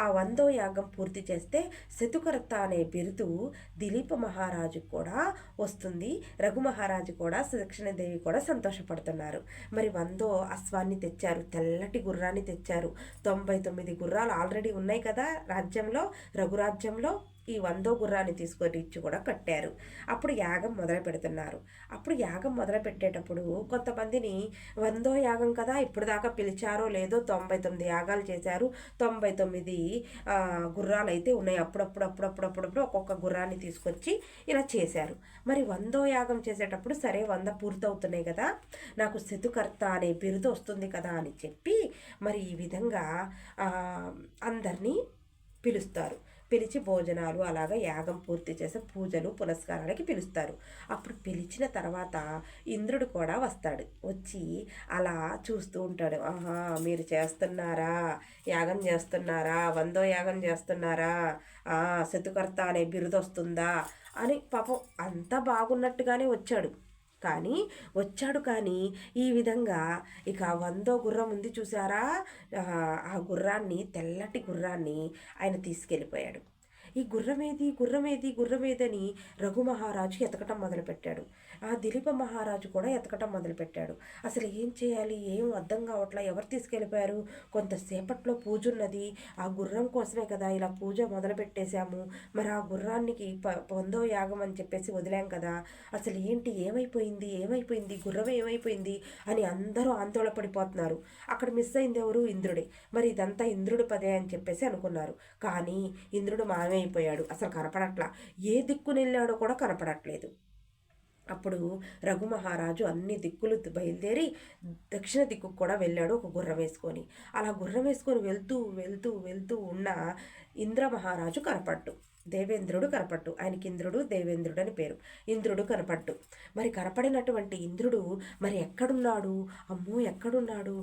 ఆ 100వ యాగం పూర్తి చేస్తే శతుకర్త అనే బిరుదు దిలీప మహారాజు కూడా వస్తుంది. రఘు మహారాజు కూడా సుదక్షిణాదేవి కూడా సంతోషపడుతున్నారు. మరి 100వ అశ్వాన్ని తెచ్చారు, తెల్లటి గుర్రాన్ని తెచ్చారు. 99 గుర్రాలు ఆల్రెడీ ఉన్నాయి కదా రాజ్యంలో, రఘురాజ్యంలో. ఈ 100వ గుర్రాన్ని తీసుకొని ఇచ్చి కూడా కట్టారు. అప్పుడు యాగం మొదలు పెడుతున్నారు. అప్పుడు యాగం మొదలు పెట్టేటప్పుడు కొంతమందిని 100వ యాగం కదా ఇప్పుడు దాకా పిలిచారో లేదో 99 యాగాలు చేశారు. 99 గుర్రాలు అయితే ఉన్నాయి. అప్పుడప్పుడు ఒక్కొక్క గుర్రాన్ని తీసుకొచ్చి ఇలా చేశారు. మరి 100వ యాగం చేసేటప్పుడు సరే 100 పూర్తవుతున్నాయి కదా, నాకు శతుకర్త అనే బిరుదు వస్తుంది కదా అని చెప్పి మరి ఈ విధంగా అందరినీ పిలుస్తారు. పిలిచి భోజనాలు అలాగా యాగం పూర్తి చేసే పూజలు పునస్కారాలకి పిలుస్తారు. అప్పుడు పిలిచిన తర్వాత ఇంద్రుడు కూడా వస్తాడు. వచ్చి అలా చూస్తూ ఉంటాడు. ఆహా, మీరు చేస్తున్నారా, యాగం చేస్తున్నారా, 100వ యాగం చేస్తున్నారా, శతుకర్త అనే బిరుదు వస్తుందా అని పాపం అంతా బాగున్నట్టుగానే వచ్చాడు కానీ ఈ విధంగా ఇక 100వ గుర్రం ఉంది చూసారా, ఆ గుర్రాన్ని, తెల్లటి గుర్రాన్ని ఆయన తీసుకెళ్ళిపోయాడు. ఈ గుర్రమేదని రఘు మహారాజు ఎతకటం మొదలుపెట్టాడు. ఆ దిలీప మహారాజు కూడా ఎతకటం మొదలుపెట్టాడు. అసలు ఏం చేయాలి, ఏం అర్థం కావట్లా, ఎవరు తీసుకెళ్ళిపోయారు, కొంతసేపట్లో పూజ ఉన్నది, ఆ గుర్రం కోసమే కదా ఇలా పూజ మొదలు పెట్టేశాము, మరి ఆ గుర్రానికి 100వ యాగం అని చెప్పేసి వదిలాం కదా, అసలు ఏంటి, ఏమైపోయింది గుర్రం ఏమైపోయింది అని అందరూ ఆందోళన పడిపోతున్నారు. అక్కడ మిస్ అయింది ఎవరు, ఇంద్రుడే. మరి ఇదంతా ఇంద్రుడి పదే అని చెప్పేసి అనుకున్నారు. కానీ ఇంద్రుడు మాయమైపోయాడు, అసలు కనపడట్లా, ఏ దిక్కునెళ్ళాడో కూడా కనపడట్లేదు. అప్పుడు రఘు మహారాజు అన్ని దిక్కులు బయలుదేరి దక్షిణ దిక్కుకు కూడా వెళ్ళాడు ఒక గుర్రం వేసుకొని. అలా గుర్రం వేసుకొని వెళ్తూ ఉన్న ఇంద్ర మహారాజు కనపడ్డు, దేవేంద్రుడు కనపట్టు. ఆయనకి ఇంద్రుడు, దేవేంద్రుడు అని పేరు. ఇంద్రుడు కనపట్టు. మరి కనపడినటువంటి ఇంద్రుడు మరి ఎక్కడున్నాడు, ఎక్కడున్నాడు,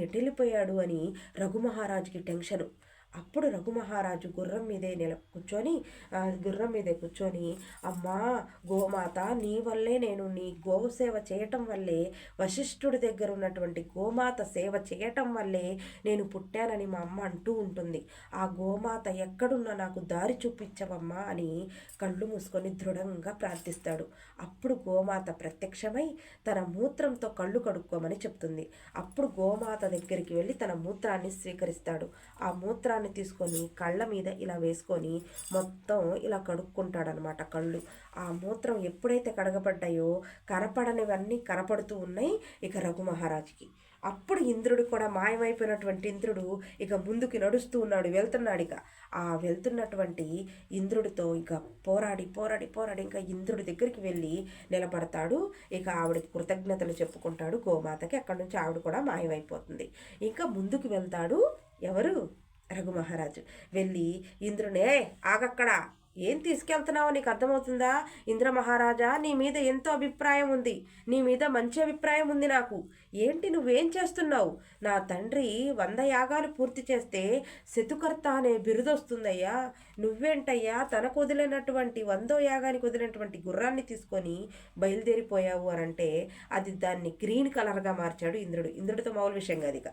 ఎటు వెళ్ళిపోయాడు అని రఘు మహారాజుకి టెన్షను. అప్పుడు రఘుమహారాజు గుర్రం మీదే కూర్చొని అమ్మా గోమాత, నీ వల్లే నేను నీ గోసేవ చేయటం వల్లే, వశిష్ఠుడి దగ్గర ఉన్నటువంటి గోమాత సేవ చేయటం వల్లే నేను పుట్టానని మా అమ్మ అంటూ ఉంటుంది. ఆ గోమాత ఎక్కడున్నా నాకు దారి చూపించవమ్మా అని కళ్ళు మూసుకొని దృఢంగా ప్రార్థిస్తాడు. అప్పుడు గోమాత ప్రత్యక్షమై తన మూత్రంతో కళ్ళు కడుక్కోమని చెప్తుంది. అప్పుడు గోమాత దగ్గరికి వెళ్ళి తన మూత్రాన్ని స్వీకరిస్తాడు. ఆ మూత్రాన్ని తీసుకొని కళ్ళ మీద ఇలా వేసుకొని మొత్తం ఇలా కడుక్కుంటాడనమాట కళ్ళు. ఆ మూత్రం ఎప్పుడైతే కడగబడ్డాయో కనపడనివన్నీ కనపడుతూ ఉన్నాయి ఇక రఘుమహారాజుకి. అప్పుడు ఇంద్రుడు కూడా మాయమైపోయినటువంటి ఇంద్రుడు ఇక ముందుకి నడుస్తూ ఉన్నాడు, వెళ్తున్నాడు. ఇక ఆ వెళ్తున్నటువంటి ఇంద్రుడితో ఇక పోరాడి పోరాడి పోరాడి ఇంకా ఇంద్రుడి దగ్గరికి వెళ్ళి నిలబడతాడు. ఇక ఆవిడకి కృతజ్ఞతలు చెప్పుకుంటాడు గోమాతకి. అక్కడి నుంచి ఆవిడ కూడా మాయమైపోతుంది. ఇంకా ముందుకు వెళ్తాడు ఎవరు, రఘుమహారాజు. వెళ్ళి ఇంద్రునే, ఆగక్కడ, ఏం తీసుకెళ్తున్నావో నీకు అర్థమవుతుందా? ఇంద్ర మహారాజా, నీ మీద ఎంతో అభిప్రాయం ఉంది, నీ మీద మంచి అభిప్రాయం ఉంది నాకు. ఏంటి నువ్వేం చేస్తున్నావు? నా తండ్రి 100 యాగాలు పూర్తి చేస్తే శతుకర్త అనే బిరుదొస్తుందయ్యా. నువ్వేంటయ్యా తనకు వదిలినటువంటి 100వ యాగానికి వదిలినటువంటి గుర్రాన్ని తీసుకొని బయలుదేరిపోయావు అని అంటే, అది దాన్ని గ్రీన్ కలర్గా మార్చాడు ఇంద్రుడు. ఇంద్రుడితో మామూలు విషయం కాదు. ఇక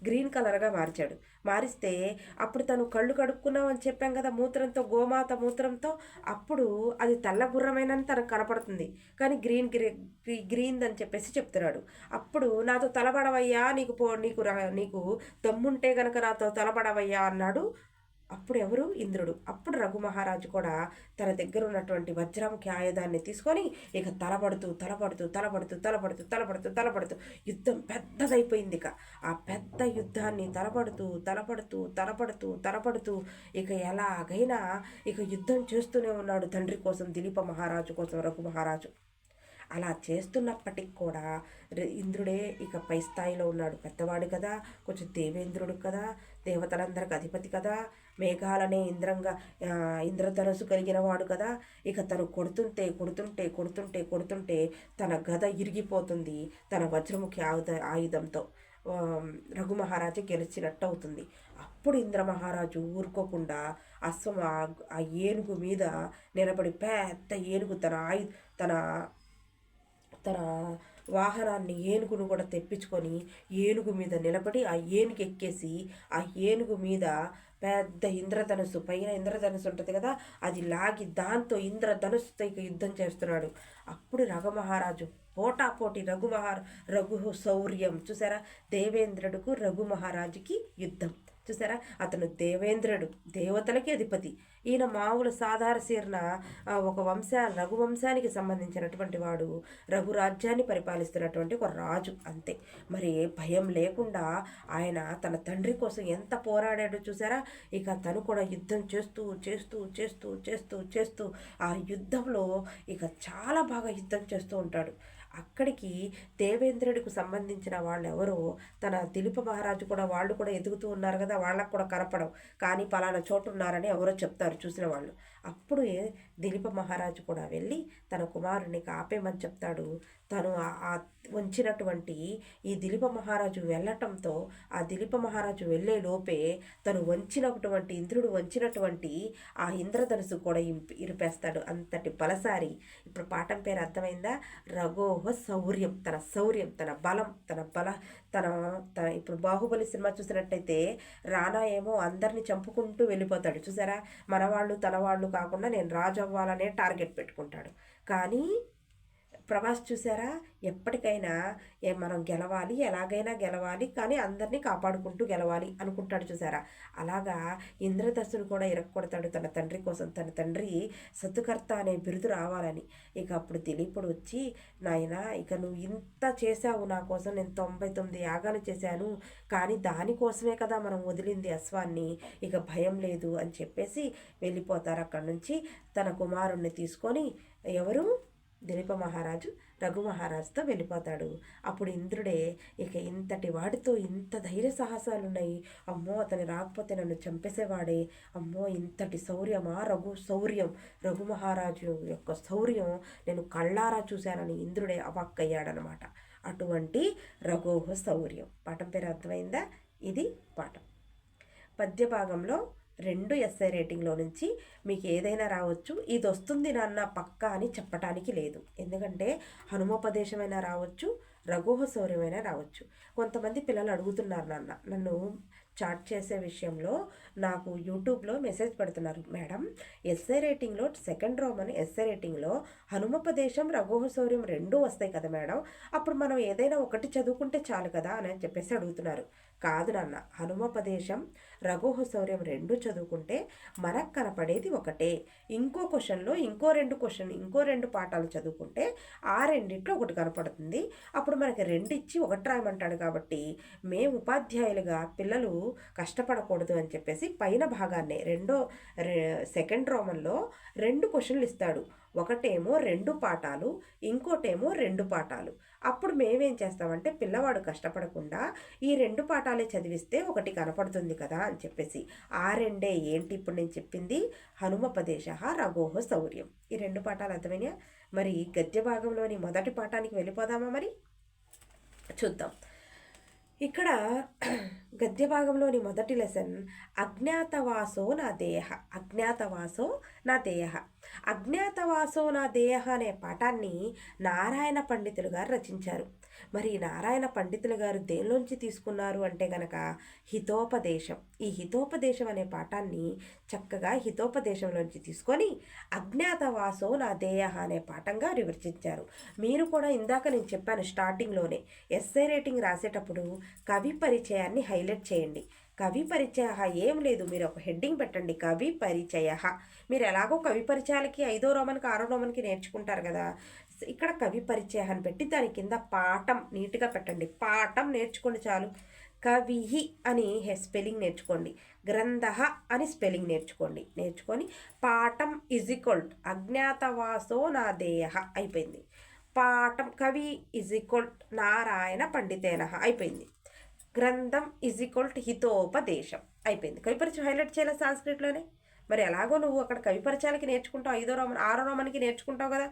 గ్రీన్ కలర్గా మార్చాడు. మారిస్తే అప్పుడు తను కళ్ళు కడుక్కున్నామని చెప్పాం కదా మూత్రంతో, గోమాత మూత్రంతో. అప్పుడు అది తెల్ల గుర్రమైనని తనకు కనపడుతుంది, కానీ గ్రీన్ అని చెప్పేసి చెప్తున్నాడు. అప్పుడు నాతో తలబడవయ్యా, నీకు దమ్ముంటే గనక నాతో తలబడవయ్యా అన్నాడు. అప్పుడు ఎవరు, ఇంద్రుడు. అప్పుడు రఘుమహారాజు కూడా తన దగ్గర ఉన్నటువంటి వజ్రంకి ఆయుధాన్ని తీసుకొని ఇక తలపడుతూ తలపడుతూ తలపడుతూ తలపడుతూ తలపడుతూ తలపడుతూ యుద్ధం పెద్దదైపోయింది. ఇక ఆ పెద్ద యుద్ధాన్ని తలపడుతూ తలపడుతూ తలపడుతూ తలపడుతూ ఇక ఎలాగైనా ఇక యుద్ధం చేస్తూనే ఉన్నాడు తండ్రి కోసం, దిలీప మహారాజు కోసం రఘుమహారాజు. అలా చేస్తున్నప్పటికి కూడా ఇంద్రుడే ఇక పై స్థాయిలో ఉన్నాడు. పెద్దవాడు కదా, కొంచెం దేవేంద్రుడు కదా, దేవతలందరికి అధిపతి కదా, మేఘాలనే ఇంద్రధనుసు కలిగిన వాడు కదా. ఇక తను కొడుతుంటే కొడుతుంటే కొడుతుంటే కొడుతుంటే తన గద ఇరిగిపోతుంది తన వజ్రముఖి ఆయుధంతో. రఘుమహారాజు గెలిచినట్టు అవుతుంది. అప్పుడు ఇంద్రమహారాజు ఊరుకోకుండా అశ్వం ఆ ఏనుగు మీద నిలబడి, పెద్ద ఏనుగు తన వాహనాన్ని ఏనుగును కూడా తెప్పించుకొని ఏనుగు మీద నిలబడి ఆ ఏనుగు ఎక్కేసి ఆ ఏనుగు మీద పెద్ద ఇంద్రధనుస్సు, పైన ఇంద్రధనుస్సు ఉంటుంది కదా, అది లాగి దాంతో ఇంద్రధనుస్సుతో ఇక యుద్ధం చేస్తున్నాడు. అప్పుడు రఘుమహారాజు పోటాపోటీ రఘు శౌర్యం చూసారా, దేవేంద్రుడికి రఘుమహారాజుకి యుద్ధం చూసారా. అతను దేవేంద్రుడు, దేవతలకి అధిపతి. ఈయన మామూలు సాధారణ ఒక రఘువంశానికి సంబంధించినటువంటి వాడు, రఘురాజ్యాన్ని పరిపాలిస్తున్నటువంటి ఒక రాజు అంతే. మరి భయం లేకుండా ఆయన తన తండ్రి కోసం ఎంత పోరాడాడో చూసారా. ఇక తను కూడా యుద్ధం చేస్తూ చేస్తూ చేస్తూ చేస్తూ చేస్తూ ఆ యుద్ధంలో ఇక చాలా బాగా యుద్ధం చేస్తూ ఉంటాడు. అక్కడికి దేవేంద్రుడికి సంబంధించిన వాళ్ళు ఎవరో తన దిలీప మహారాజు కూడా, వాళ్ళు కూడా ఎదుగుతూ ఉన్నారు కదా, వాళ్ళకు కూడా కనపడవు, కానీ పలానా చోటు ఉన్నారని ఎవరో చెప్తారు చూసిన వాళ్ళు. అప్పుడు దిలీప మహారాజు కూడా వెళ్ళి తన కుమారుని ఆపేమని చెప్తాడు. తను ఆ వంచినటువంటి ఈ దిలీప మహారాజు వెళ్ళటంతో ఆ దిలీప మహారాజు వెళ్ళే లోపే తను ఇంద్రుడు వంచినటువంటి ఆ ఇంద్రధనుసు కూడా ఇరిపేస్తాడు. అంతటి బలసారి. ఇప్పుడు పాఠం పేరు అర్థమైందా? రఘోహ శౌర్యం, తన శౌర్యం, తన బలం, తన ఇప్పుడు బాహుబలి సినిమా చూసినట్టయితే రానా ఏమో అందరిని చంపుకుంటూ వెళ్ళిపోతాడు చూసారా. మనవాళ్ళు తన వాళ్ళు కాకుండా నేను రాజు అవ్వాలనే టార్గెట్ పెట్టుకుంటాడు. కానీ ప్రభాస్ చూసారా, ఎప్పటికైనా మనం గెలవాలి, ఎలాగైనా గెలవాలి, కానీ అందరినీ కాపాడుకుంటూ గెలవాలి అనుకుంటాడు చూసారా. అలాగా ఇంద్రధనుస్సును కూడా ఇరక్కొడతాడు తన తండ్రి కోసం, తన తండ్రి సత్తుకర్త అనే బిరుదు రావాలని. ఇక అప్పుడు దిలీపుడు వచ్చి, నాయనా ఇక నువ్వు ఇంత చేశావు నా కోసం, నేను 99 యాగాలు చేశాను, కానీ దానికోసమే కదా మనం వదిలింది అశ్వాన్ని, ఇక భయం లేదు అని చెప్పేసి వెళ్ళిపోతారు అక్కడి నుంచి. తన కుమారుణ్ణి తీసుకొని ఎవరు, దిలీప మహారాజు రఘుమహారాజుతో వెళ్ళిపోతాడు. అప్పుడు ఇంద్రుడే, ఇక ఇంతటి వాడితో ఇంత ధైర్య సాహసాలు ఉన్నాయి, అమ్మో అతను రాకపోతే నన్ను చంపేసేవాడే, అమ్మో ఇంతటి శౌర్యమా, రఘుమహారాజు యొక్క శౌర్యం నేను కళ్ళారా చూశానని ఇంద్రుడే అవాక్కయ్యాడనమాట. అటువంటి రఘోహ శౌర్యం. పాఠం పేరు అర్థమైందా? ఇది పాఠం. పద్య భాగంలో 2 ఎస్ఐ రేటింగ్లో నుంచి మీకు ఏదైనా రావచ్చు. ఇది వస్తుంది నాన్న పక్కా అని చెప్పటానికి లేదు. ఎందుకంటే హనుమోపదేశమైనా రావచ్చు, రఘోహ శౌర్యమైనా రావచ్చు. కొంతమంది పిల్లలు అడుగుతున్నారు నన్ను చాట్ చేసే విషయంలో నాకు యూట్యూబ్లో మెసేజ్ పెడుతున్నారు, మేడం ఎస్ఐ రేటింగ్లో సెకండ్ రోమన్ ఎస్ఐ రేటింగ్లో హనుమోపదేశం రఘోహ శౌర్యం 2 వస్తాయి కదా మేడం, అప్పుడు మనం ఏదైనా ఒకటి చదువుకుంటే చాలు కదా అని చెప్పేసి అడుగుతున్నారు. కాదు నాన్న, హనుమోపదేశం రఘోహ శౌర్యం 2 చదువుకుంటే మనకు కనపడేది ఒకటే. ఇంకో క్వశ్చన్లో ఇంకో 2 పాఠాలు చదువుకుంటే ఆ రెండిట్లో ఒకటి కనపడుతుంది. అప్పుడు మనకి 2 ఇచ్చి ఒకటి రాయమంటాడు. కాబట్టి మేము ఉపాధ్యాయులుగా పిల్లలు కష్టపడకూడదు అని చెప్పేసి పైన భాగాన్నే సెకండ్ రోమన్లో 2 క్వశ్చన్లు ఇస్తాడు. ఒకటేమో 2 పాఠాలు, ఇంకోటేమో 2 పాఠాలు. అప్పుడు మేమేం చేస్తామంటే పిల్లవాడు కష్టపడకుండా ఈ 2 పాఠాలే చదివిస్తే ఒకటి కనపడుతుంది కదా అని చెప్పేసి ఆ 2 ఏంటి ఇప్పుడు నేను చెప్పింది, హనుమపదేశ రఘోహ శౌర్యం. ఈ 2 పాఠాలు అర్థమైనా? మరి గద్య భాగంలోని మొదటి పాఠానికి వెళ్ళిపోదామా? మరి చూద్దాం. ఇక్కడ గద్య భాగంలోని మొదటి లెసన్ అజ్ఞాతవాసో నా దేహ. అజ్ఞాతవాసో నా దేహ. అజ్ఞాతవాసో నా దేహ అనే పాఠాన్ని నారాయణ పండితులు గారు రచించారు. మరి నారాయణ పండితులు గారు దేనిలోంచి తీసుకున్నారు అంటే గనక హితోపదేశం. ఈ హితోపదేశం అనే పాఠాన్ని చక్కగా హితోపదేశంలోంచి తీసుకొని అజ్ఞాతవాసో నా దేహ అనే పాఠంగా వివరించారు. మీరు కూడా ఇందాక నేను చెప్పాను స్టార్టింగ్లోనే, ఎస్ఐ రేటింగ్ రాసేటప్పుడు కవి పరిచయాన్ని హైలైట్ చేయండి. కవి పరిచయ ఏం లేదు, మీరు ఒక హెడ్డింగ్ పెట్టండి, కవి పరిచయ. మీరు ఎలాగో కవి పరిచయాలకి 5వ రోమన్కి 6వ రోమన్కి నేర్చుకుంటారు కదా, ఇక్కడ కవి పరిచయ అని పెట్టి దాని కింద పాఠం నీట్గా పెట్టండి. పాఠం నేర్చుకోండి చాలు. కవిహి అని స్పెల్లింగ్ నేర్చుకోండి, గ్రంథ అని స్పెల్లింగ్ నేర్చుకొని పాఠం ఈక్వల్ అజ్ఞాతవాసో నాదేయ అయిపోయింది. పాఠం కవి ఈక్వల్ నారాయణ పండితేన అయిపోయింది. గ్రంథం ఈక్వల్ హితోపదేశం అయిపోయింది. కవి పరిచయం హైలైట్ చేయాలి సాంస్క్రిట్లోనే. మరి ఎలాగో నువ్వు అక్కడ కవి పరిచయాలకి నేర్చుకుంటావు, 5వ రోమన్ 6వ రోమన్కి నేర్చుకుంటావు కదా,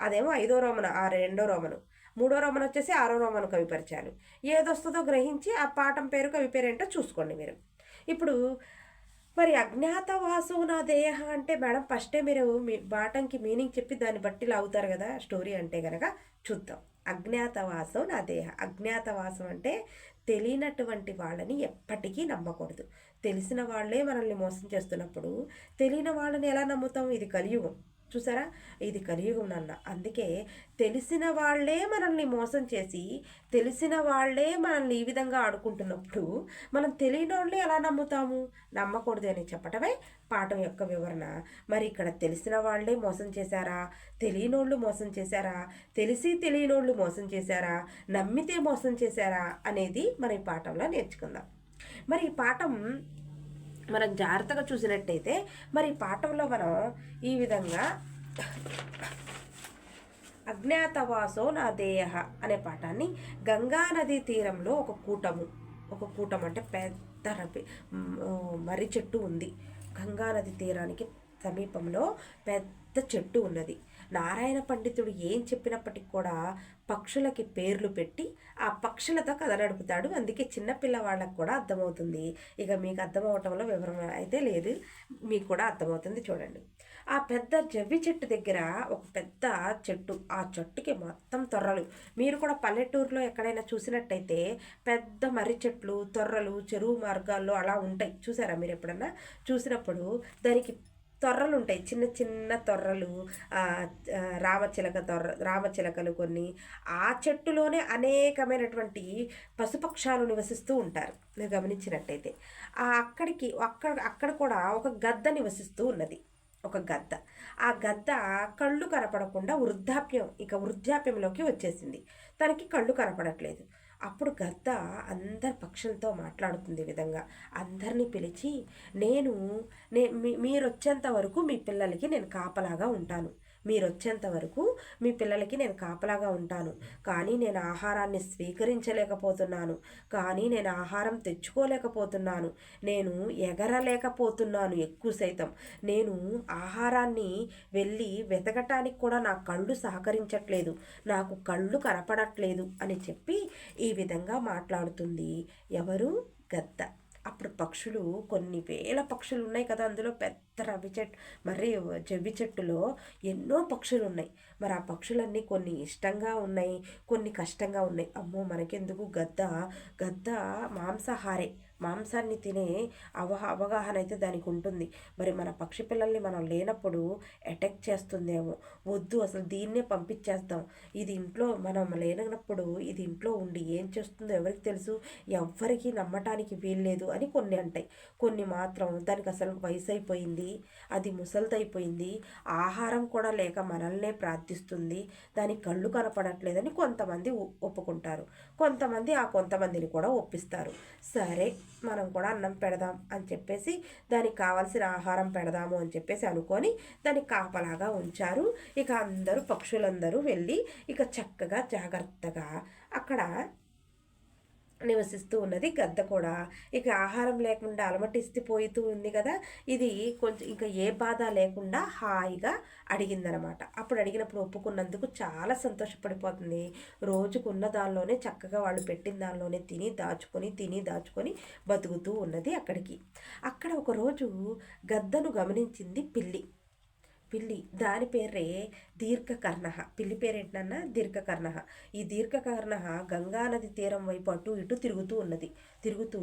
అదేమో 5వ రోమన్ 2వ రోమను, 3వ రోమన్ వచ్చేసి 6వ రోమన్ కవి పరిచయాలు. ఏదొస్తుందో గ్రహించి ఆ పాఠం పేరు కవి పేరు ఏంటో చూసుకోండి మీరు. ఇప్పుడు మరి అజ్ఞాతవాసో నా దేహ అంటే మేడం ఫస్టే మీరు మీ పాఠంకి మీనింగ్ చెప్పి దాన్ని బట్టి లాగుతారు కదా స్టోరీ అంటే కనుక చూద్దాం. అజ్ఞాతవాసం నా దేహ. అజ్ఞాతవాసం అంటే తెలియనటువంటి వాళ్ళని ఎప్పటికీ నమ్మకూడదు. తెలిసిన వాళ్ళే మనల్ని మోసం చేస్తున్నప్పుడు తెలియని వాళ్ళని ఎలా నమ్ముతాం? ఇది కలియుగం. చూసారా, ఇది కలియుగం నాన్న. అందుకే తెలిసిన వాళ్ళే మనల్ని మోసం చేసి తెలిసిన వాళ్ళే మనల్ని ఈ విధంగా ఆడుకుంటున్నప్పుడు మనం తెలియని వాళ్ళే ఎలా నమ్ముతాము? నమ్మకూడదు అని చెప్పటమే పాఠం యొక్క వివరణ. మరి ఇక్కడ తెలిసిన వాళ్ళే మోసం చేశారా, తెలియనోళ్ళు మోసం చేశారా, తెలిసి తెలియనోళ్ళు మోసం చేశారా, నమ్మితే మోసం చేశారా అనేది మనం ఈ పాఠంలో నేర్చుకుందాం. మరి ఈ పాఠం మనం జాగ్రత్తగా చూసినట్టయితే మరి ఈ పాఠంలో మనం ఈ విధంగా అజ్ఞాతవాసో నా దేహ అనే పాఠాన్ని గంగా నదీ తీరంలో ఒక కూటం అంటే పెద్ద మర్రి చెట్టు ఉంది. గంగా నది తీరానికి సమీపంలో పెద్ద చెట్టు ఉన్నది. నారాయణ పండితుడు ఏం చెప్పినప్పటికి కూడా పక్షులకి పేర్లు పెట్టి ఆ పక్షులతో కథ నడుపుతాడు. అందుకే చిన్నపిల్లవాళ్ళకు కూడా అర్థమవుతుంది. ఇక మీకు అర్థమవటంలో వివరణ అయితే లేదు, మీకు కూడా అర్థమవుతుంది. చూడండి, ఆ పెద్ద జవ్వి చెట్టు దగ్గర ఒక పెద్ద చెట్టు, ఆ చెట్టుకి మొత్తం తొర్రలు. మీరు కూడా పల్లెటూరులో ఎక్కడైనా చూసినట్టయితే పెద్ద మర్రి చెట్లు, తొర్రలు చెరువు మార్గాల్లో అలా ఉంటాయి. చూసారా మీరు ఎప్పుడన్నా? చూసినప్పుడు దానికి తొర్రలు ఉంటాయి, చిన్న చిన్న తొర్రలు, రామచిలకలు కొన్ని. ఆ చెట్టులోనే అనేకమైనటువంటి పశుపక్షాలు నివసిస్తూ ఉంటారు. మీరు గమనించినట్టయితే అక్కడ కూడా ఒక గద్ద నివసిస్తూ ఉన్నది. ఒక గద్ద. ఆ గద్ద కళ్ళు కనపడకుండా వృద్ధాప్యంలోకి వచ్చేసింది. తనకి కళ్ళు కనపడట్లేదు. అప్పుడు గద్ద అందరి పక్షులతో మాట్లాడుతుంది. విధంగా అందరినీ పిలిచి, మీరు వచ్చేంత వరకు మీ పిల్లలకి నేను కాపలాగా ఉంటాను, కానీ నేను ఆహారాన్ని స్వీకరించలేకపోతున్నాను, కానీ నేను ఆహారం తెచ్చుకోలేకపోతున్నాను, నేను ఎగరలేకపోతున్నాను, ఎక్కువ సైతం నేను ఆహారాన్ని వెళ్ళి వెతకటానికి కూడా నా కళ్ళు సహకరించట్లేదు, నాకు కళ్ళు కనపడట్లేదు అని చెప్పి ఈ విధంగా మాట్లాడుతుంది. ఎవరు? గద్ద. అప్పుడు పక్షులు కొన్ని వేల పక్షులు ఉన్నాయి కదా, అందులో పెద్ద రవి చెట్టు, మరి జవ్వి చెట్టులో ఎన్నో పక్షులు ఉన్నాయి. మరి ఆ పక్షులన్నీ కొన్ని ఇష్టంగా ఉన్నాయి, కొన్ని కష్టంగా ఉన్నాయి. అమ్మో మనకెందుకు, గద్ద గద్ద మాంసాహారే, మాంసాన్ని తినే అవగాహన అయితే దానికి ఉంటుంది. మరి మన పక్షి పిల్లల్ని మనం లేనప్పుడు అటాక్ చేస్తుందేమో, వద్దు అసలు దీన్నే పంపించేద్దాం, ఇది ఇంట్లో మనం లేనప్పుడు ఇది ఇంట్లో ఉండి ఏం చేస్తుందో ఎవరికి తెలుసు, ఎవ్వరికీ నమ్మటానికి వీల్లేదు అని కొన్ని అంటాయి. కొన్ని మాత్రం దానికి అసలు వయసు అయిపోయింది, అది ముసలిదైపోయింది, ఆహారం కూడా లేక మనల్నే ప్రార్థిస్తుంది, దాని కళ్ళు కనపడట్లేదని కొంతమంది ఒప్పుకుంటారు. కొంతమంది ఆ కొంతమందిని కూడా ఒప్పిస్తారు. సరే మనం కూడా అన్నం పెడదాం అని చెప్పేసి దానికి కావాల్సిన ఆహారం పెడదాము అని చెప్పేసి అనుకొని దానికి కాపలాగా ఉంచారు. ఇక అందరూ పక్షులందరూ వెళ్ళి ఇక చక్కగా జాగ్రత్తగా అక్కడ నివసిస్తూ ఉన్నది గద్ద కూడా. ఇక ఆహారం లేకుండా అలమటిస్తిపోతూ ఉంది కదా, ఇది కొంచెం ఇంకా ఏ బాధ లేకుండా హాయిగా అడిగిందనమాట. అప్పుడు అడిగినప్పుడు ఒప్పుకున్నందుకు చాలా సంతోషపడిపోతుంది. రోజుకున్న దానిలోనే చక్కగా వాళ్ళు పెట్టిన దానిలోనే తిని దాచుకొని బతుకుతూ ఉన్నది. అక్కడ ఒకరోజు గద్దను గమనించింది పిల్లి. దాని పేరే దీర్ఘకర్ణ. పిల్లి పేరేంటన్నా దీర్ఘకర్ణ. ఈ దీర్ఘకర్ణ గంగానది తీరం వైపు అటు ఇటు తిరుగుతూ ఉన్నది. తిరుగుతూ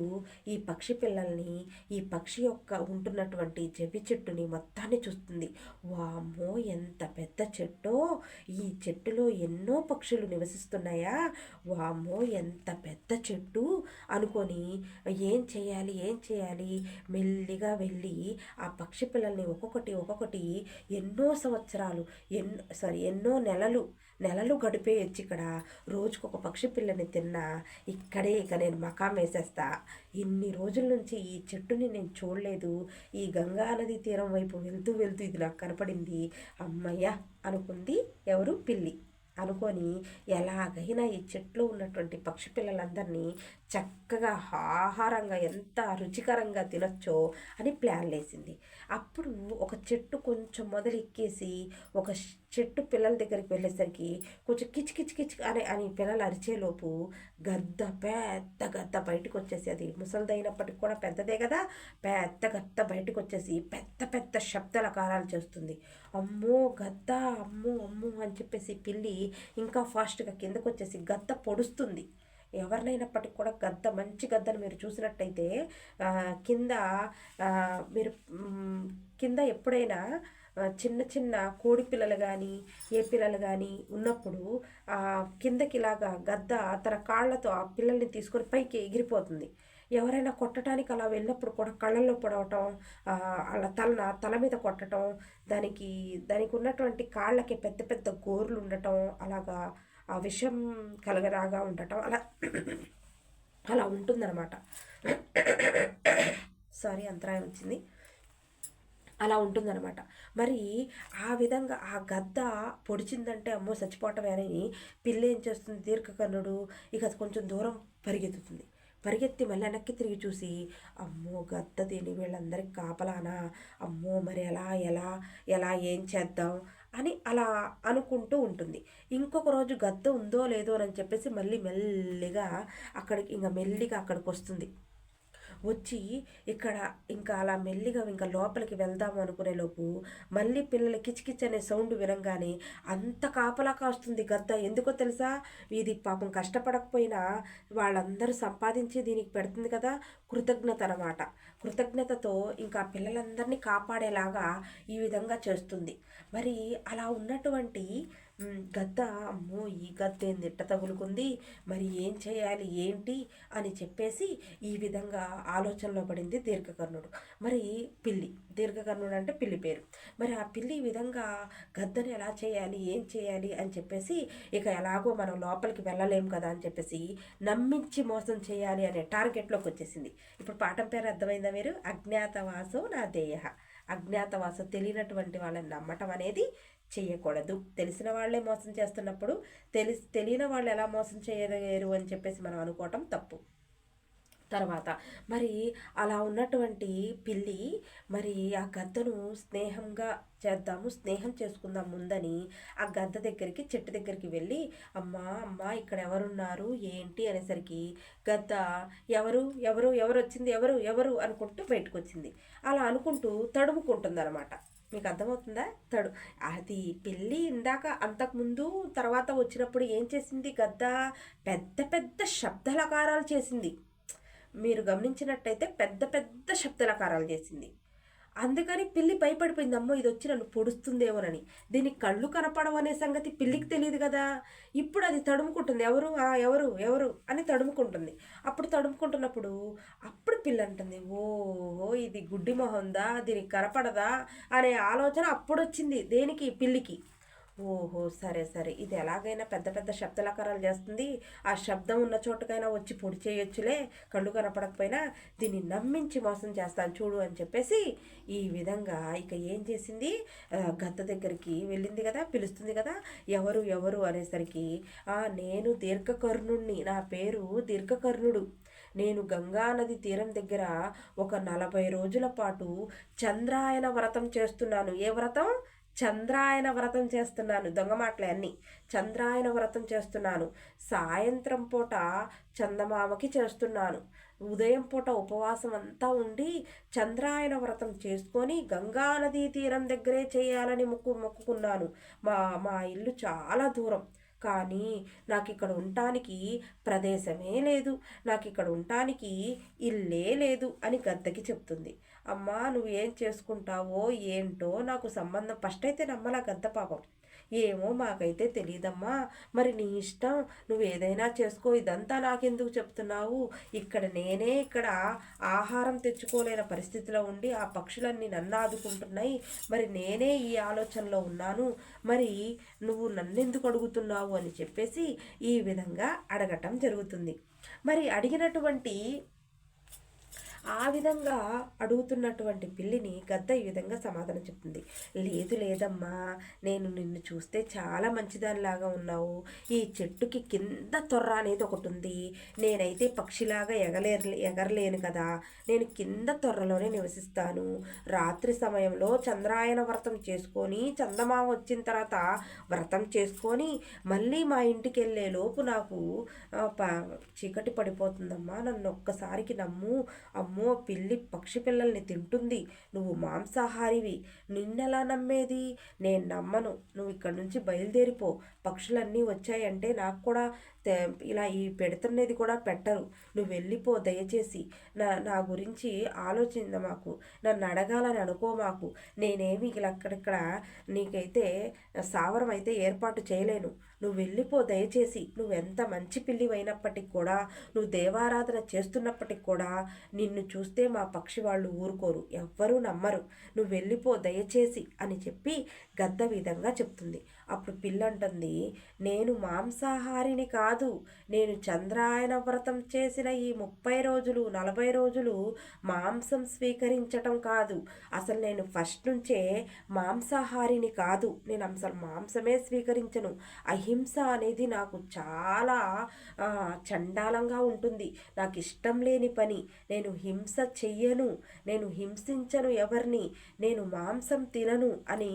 ఈ పక్షి పిల్లల్ని, ఈ పక్షి యొక్క ఉంటున్నటువంటి జవ్వి చెట్టుని మొత్తాన్ని చూస్తుంది. వామ్మో ఎంత పెద్ద చెట్టో, ఈ చెట్టులో ఎన్నో పక్షులు నివసిస్తున్నాయా, వామ్మో ఎంత పెద్ద చెట్టు అనుకొని ఏం చేయాలి మెల్లిగా వెళ్ళి ఆ పక్షి పిల్లల్ని ఒక్కొక్కటి ఎన్నో సంవత్సరాలు ఎన్నో నెలలు గడిపేయచ్చు ఇక్కడ. రోజుకొక పక్షి పిల్లని తిన్నా ఇక్కడే ఇక నేను మకాం వేసేస్తా. ఇన్ని రోజుల నుంచి ఈ చెట్టుని నేను చూడలేదు, ఈ గంగా నది తీరం వైపు వెళ్తూ ఇది నాకు కనపడింది, అమ్మయ్య అనుకుంది ఎవరు, పిల్లి. అనుకొని ఎలాగైనా ఈ చెట్లో ఉన్నటువంటి పక్షి పిల్లలందరినీ చక్కగా ఆహారంగా ఎంత రుచికరంగా తినొచ్చో అని ప్లాన్ వేసింది. అప్పుడు ఒక చెట్టు కొంచెం మొదలెక్కేసి ఒక చెట్టు పిల్లల దగ్గరికి వెళ్ళేసరికి కొంచెం కిచ్ అని పిల్లలు అరిచేలోపు పెద్ద గద్ద బయటకు వచ్చేసి, అది ముసలిదైనప్పటికి కూడా పెద్దదే కదా, పెద్ద గద్ద బయటకు వచ్చేసి పెద్ద శబ్దాలకారాలు చేస్తుంది. అమ్మో గద్ద, అమ్మో అని చెప్పేసి పిల్లి ఇంకా ఫాస్ట్గా కిందకు వచ్చేసి గద్ద పొడుస్తుంది. ఎవరినైనప్పటికీ కూడా మంచి గద్దను మీరు చూసినట్టయితే కింద మీరు కింద ఎప్పుడైనా చిన్న కోడి పిల్లలు కానీ ఏ పిల్లలు కానీ ఉన్నప్పుడు కిందకి ఇలాగా గద్ద తన కాళ్ళతో ఆ పిల్లల్ని తీసుకొని పైకి ఎగిరిపోతుంది. ఎవరైనా కొట్టడానికి అలా వెళ్ళినప్పుడు కూడా కళ్ళల్లో పొడవటం, అలా తల మీద కొట్టడం, దానికి ఉన్నటువంటి కాళ్ళకి పెద్ద గోర్లు ఉండటం, అలాగా ఆ విషం కలగరాగా ఉండటం, అలా ఉంటుందన్నమాట. సారీ, అంతరాయం వచ్చింది. అలా ఉంటుందన్నమాట. మరి ఆ విధంగా ఆ గద్ద పొడిచిందంటే అమ్మో చచ్చిపోవటమే అని పిల్లి ఏం చేస్తుంది, దీర్ఘకర్ణుడు ఇక కొంచెం దూరం పరిగెత్తి మళ్ళీ వెనక్కి తిరిగి చూసి, అమ్మో గద్ద దీని వీళ్ళందరికీ కాపలానా, అమ్మో మరి ఎలా ఏం చేద్దాం అని అలా అనుకుంటూ ఉంటుంది. ఇంకొక రోజు గద్ద ఉందో లేదో అని చెప్పేసి మళ్ళీ మెల్లిగా అక్కడికి వస్తుంది. వచ్చి ఇక్కడ ఇంకా అలా మెల్లిగా ఇంకా లోపలికి వెళ్దాము అనుకునేలోపు మళ్ళీ పిల్లలు కిచకిచ్ అనే సౌండ్ వినంగానే అంత కాపలా కాస్తుంది గద్ద. ఎందుకో తెలుసా, ఇది పాపం కష్టపడకపోయినా వాళ్ళందరూ సంపాదించి దీనికి పెడుతుంది కదా, కృతజ్ఞత అన్నమాట. కృతజ్ఞతతో ఇంకా పిల్లలందరినీ కాపాడేలాగా ఈ విధంగా చేస్తుంది. మరి అలా ఉన్నటువంటి గద్ద, అమ్మో ఈ గద్ద ఏంది ఎట్ట తగులుకుంది, మరి ఏం చేయాలి ఏంటి అని చెప్పేసి ఈ విధంగా ఆలోచనలో పడింది దీర్ఘకర్ణుడు. మరి దీర్ఘకర్ణుడు అంటే పిల్లి పేరు. మరి ఆ పిల్లి ఈ విధంగా గద్దని ఎలా చేయాలి ఏం చేయాలి అని చెప్పేసి ఇక ఎలాగో మనం లోపలికి వెళ్ళలేం కదా అని చెప్పేసి నమ్మించి మోసం చేయాలి అనే టార్గెట్లోకి వచ్చేసింది. ఇప్పుడు పాఠం పేరు అర్థమైందా మీరు, అజ్ఞాతవాసో నా దేయ. అజ్ఞాతవాసం, తెలియనటువంటి వాళ్ళని నమ్మటం అనేది చేయకూడదు. తెలిసిన వాళ్ళే మోసం చేస్తున్నప్పుడు తెలియని వాళ్ళు ఎలా మోసం చేయలేరు అని చెప్పేసి మనం అనుకోవటం తప్పు. తర్వాత మరి అలా ఉన్నటువంటి పిల్లి మరి ఆ గద్దను స్నేహంగా చేద్దాము, స్నేహం చేసుకుందాం ముందని ఆ గద్ద దగ్గరికి, చెట్టు దగ్గరికి వెళ్ళి అమ్మా అమ్మా ఇక్కడ ఎవరున్నారు ఏంటి అనేసరికి గద్ద ఎవరు ఎవరు ఎవరు వచ్చింది ఎవరు ఎవరు అనుకుంటూ బయటకు వచ్చింది. అలా అనుకుంటూ తడుముకుంటుంది అనమాట. మీకు అర్థమవుతుందా? అది పిల్లి ఇందాక అంతకుముందు తర్వాత వచ్చినప్పుడు ఏం చేసింది గద్ద? పెద్ద పెద్ద శబ్దలకారాలు చేసింది. మీరు గమనించినట్టయితే పెద్ద పెద్ద శబ్దలకారాలు చేసింది. అందుకని పిల్లి భయపడిపోయింది, అమ్మో ఇది వచ్చి నన్ను పొడుస్తుందేమోనని. దీనికి కళ్ళు కనపడవు అనే సంగతి పిల్లికి తెలియదు కదా. ఇప్పుడు అది తడుముకుంటుంది, ఎవరు ఎవరు ఎవరు అని తడుముకుంటుంది. అప్పుడు తడుముకుంటున్నప్పుడు అప్పుడు పిల్లి అంటుంది, ఓహో ఇది గుడ్డి మొహందా, దీనికి కనపడదా అనే ఆలోచన అప్పుడు వచ్చింది దేనికి? పిల్లికి. ఓహో సరే సరే, ఇది ఎలాగైనా పెద్ద పెద్ద శబ్దలకారాలు చేస్తుంది, ఆ శబ్దం ఉన్న చోటుకైనా వచ్చి పొడి చేయొచ్చులే, కళ్ళు కనపడకపోయినా దీన్ని నమ్మించి మోసం చేస్తాను చూడు అని చెప్పేసి ఈ విధంగా ఇక ఏం చేసింది, గద్ద దగ్గరికి వెళ్ళింది కదా, పిలుస్తుంది కదా, ఎవరు ఎవరు అనేసరికి నేను దీర్ఘకర్ణుణ్ణి, నా పేరు దీర్ఘకర్ణుడు, నేను గంగానది తీరం దగ్గర ఒక 40 రోజుల పాటు చంద్రాయన వ్రతం చేస్తున్నాను. ఏ వ్రతం? చంద్రాయన వ్రతం చేస్తున్నాను. దొంగ మాటలే అన్నీ. చంద్రాయన వ్రతం చేస్తున్నాను. సాయంత్రం పూట చందమామకి చేస్తున్నాను. ఉదయం పూట ఉపవాసం అంతా ఉండి చంద్రాయన వ్రతం చేసుకొని గంగానదీ తీరం దగ్గరే చేయాలని మొక్కుకున్నాను. మా మా ఇల్లు చాలా దూరం, కానీ నాకు ఇక్కడ ఉండటానికి ప్రదేశమే లేదు, నాకు ఇక్కడ ఉండటానికి ఇల్లే లేదు అని గద్దకి చెప్తుంది. అమ్మా నువ్వు ఏం చేసుకుంటావో ఏంటో నాకు సంబంధం. ఫస్ట్ అయితే నమ్మలా గద్ద పాపం, ఏమో మాకైతే తెలియదమ్మా, మరి నీ ఇష్టం, నువ్వు ఏదైనా చేసుకో, ఇదంతా నాకెందుకు చెప్తున్నావు, నేనే ఇక్కడ ఆహారం తెచ్చుకోలేని పరిస్థితిలో ఉండి ఆ పక్షులన్నీ నన్ను ఆదుకుంటున్నాయి, మరి నేనే ఈ ఆలోచనలో ఉన్నాను, మరి నువ్వు నన్నెందుకు అడుగుతున్నావు అని చెప్పేసి ఈ విధంగా అడగటం జరుగుతుంది. మరి అడిగినటువంటి ఆ విధంగా అడుగుతున్నటువంటి పిల్లిని గద్ద ఈ విధంగా సమాధానం చెప్తుంది. లేదు లేదమ్మా, నేను నిన్ను చూస్తే చాలా మంచిదానిలాగా ఉన్నావు, ఈ చెట్టుకి కింద తొర్ర అనేది ఒకటి ఉంది, నేనైతే పక్షిలాగా ఎగరలేను కదా, నేను కింద తొర్రలోనే నివసిస్తాను, రాత్రి సమయంలో చంద్రాయన వ్రతం చేసుకొని చందమామ వచ్చిన తర్వాత వ్రతం చేసుకొని మళ్ళీ మా ఇంటికి వెళ్ళే లోపు నాకు చీకటి పడిపోతుందమ్మా, నన్ను ఒక్కసారికి నమ్ము, అమ్మో పిల్లి పక్షి పిల్లల్ని తింటుంది, నువ్వు మాంసాహారివి, నిన్నెలా నమ్మేది, నేను నమ్మను, నువ్వు ఇక్కడి నుంచి బయలుదేరిపో, పక్షులన్నీ వచ్చాయంటే నాకు కూడా ఇలా ఈ పెడుతున్నది కూడా పెట్టరు, నువ్వు వెళ్ళిపో దయచేసి, నా గురించి ఆలోచించ మాకు, నన్ను అడగాలని అనుకో మాకు, నేనేమి ఇలా అక్కడిక్కడ నీకైతే సావరం అయితే ఏర్పాటు చేయలేను, నువ్వు వెళ్ళిపో దయచేసి, నువ్వు ఎంత మంచి పిల్లివైనప్పటికి కూడా, నువ్వు దేవారాధన చేస్తున్నప్పటికి కూడా నిన్ను చూస్తే మా పక్షి వాళ్ళు ఊరుకోరు, ఎవ్వరూ నమ్మరు, నువ్వు వెళ్ళిపో దయచేసి అని చెప్పి గద్ద విధంగా చెప్తుంది. అప్పుడు పిల్లంటుంది, నేను మాంసాహారిని కాదు, నేను చంద్రాయన వ్రతం చేసిన ఈ 30 రోజులు 40 రోజులు మాంసం స్వీకరించటం కాదు, అసలు నేను ఫస్ట్ నుంచే మాంసాహారిని కాదు, నేను అసలు మాంసమే స్వీకరించను, అహింస అనేది నాకు చాలా చండాలంగా ఉంటుంది, నాకు ఇష్టం లేని పని, నేను హింస చెయ్యను, నేను హింసించను ఎవరిని, నేను మాంసం తినను అని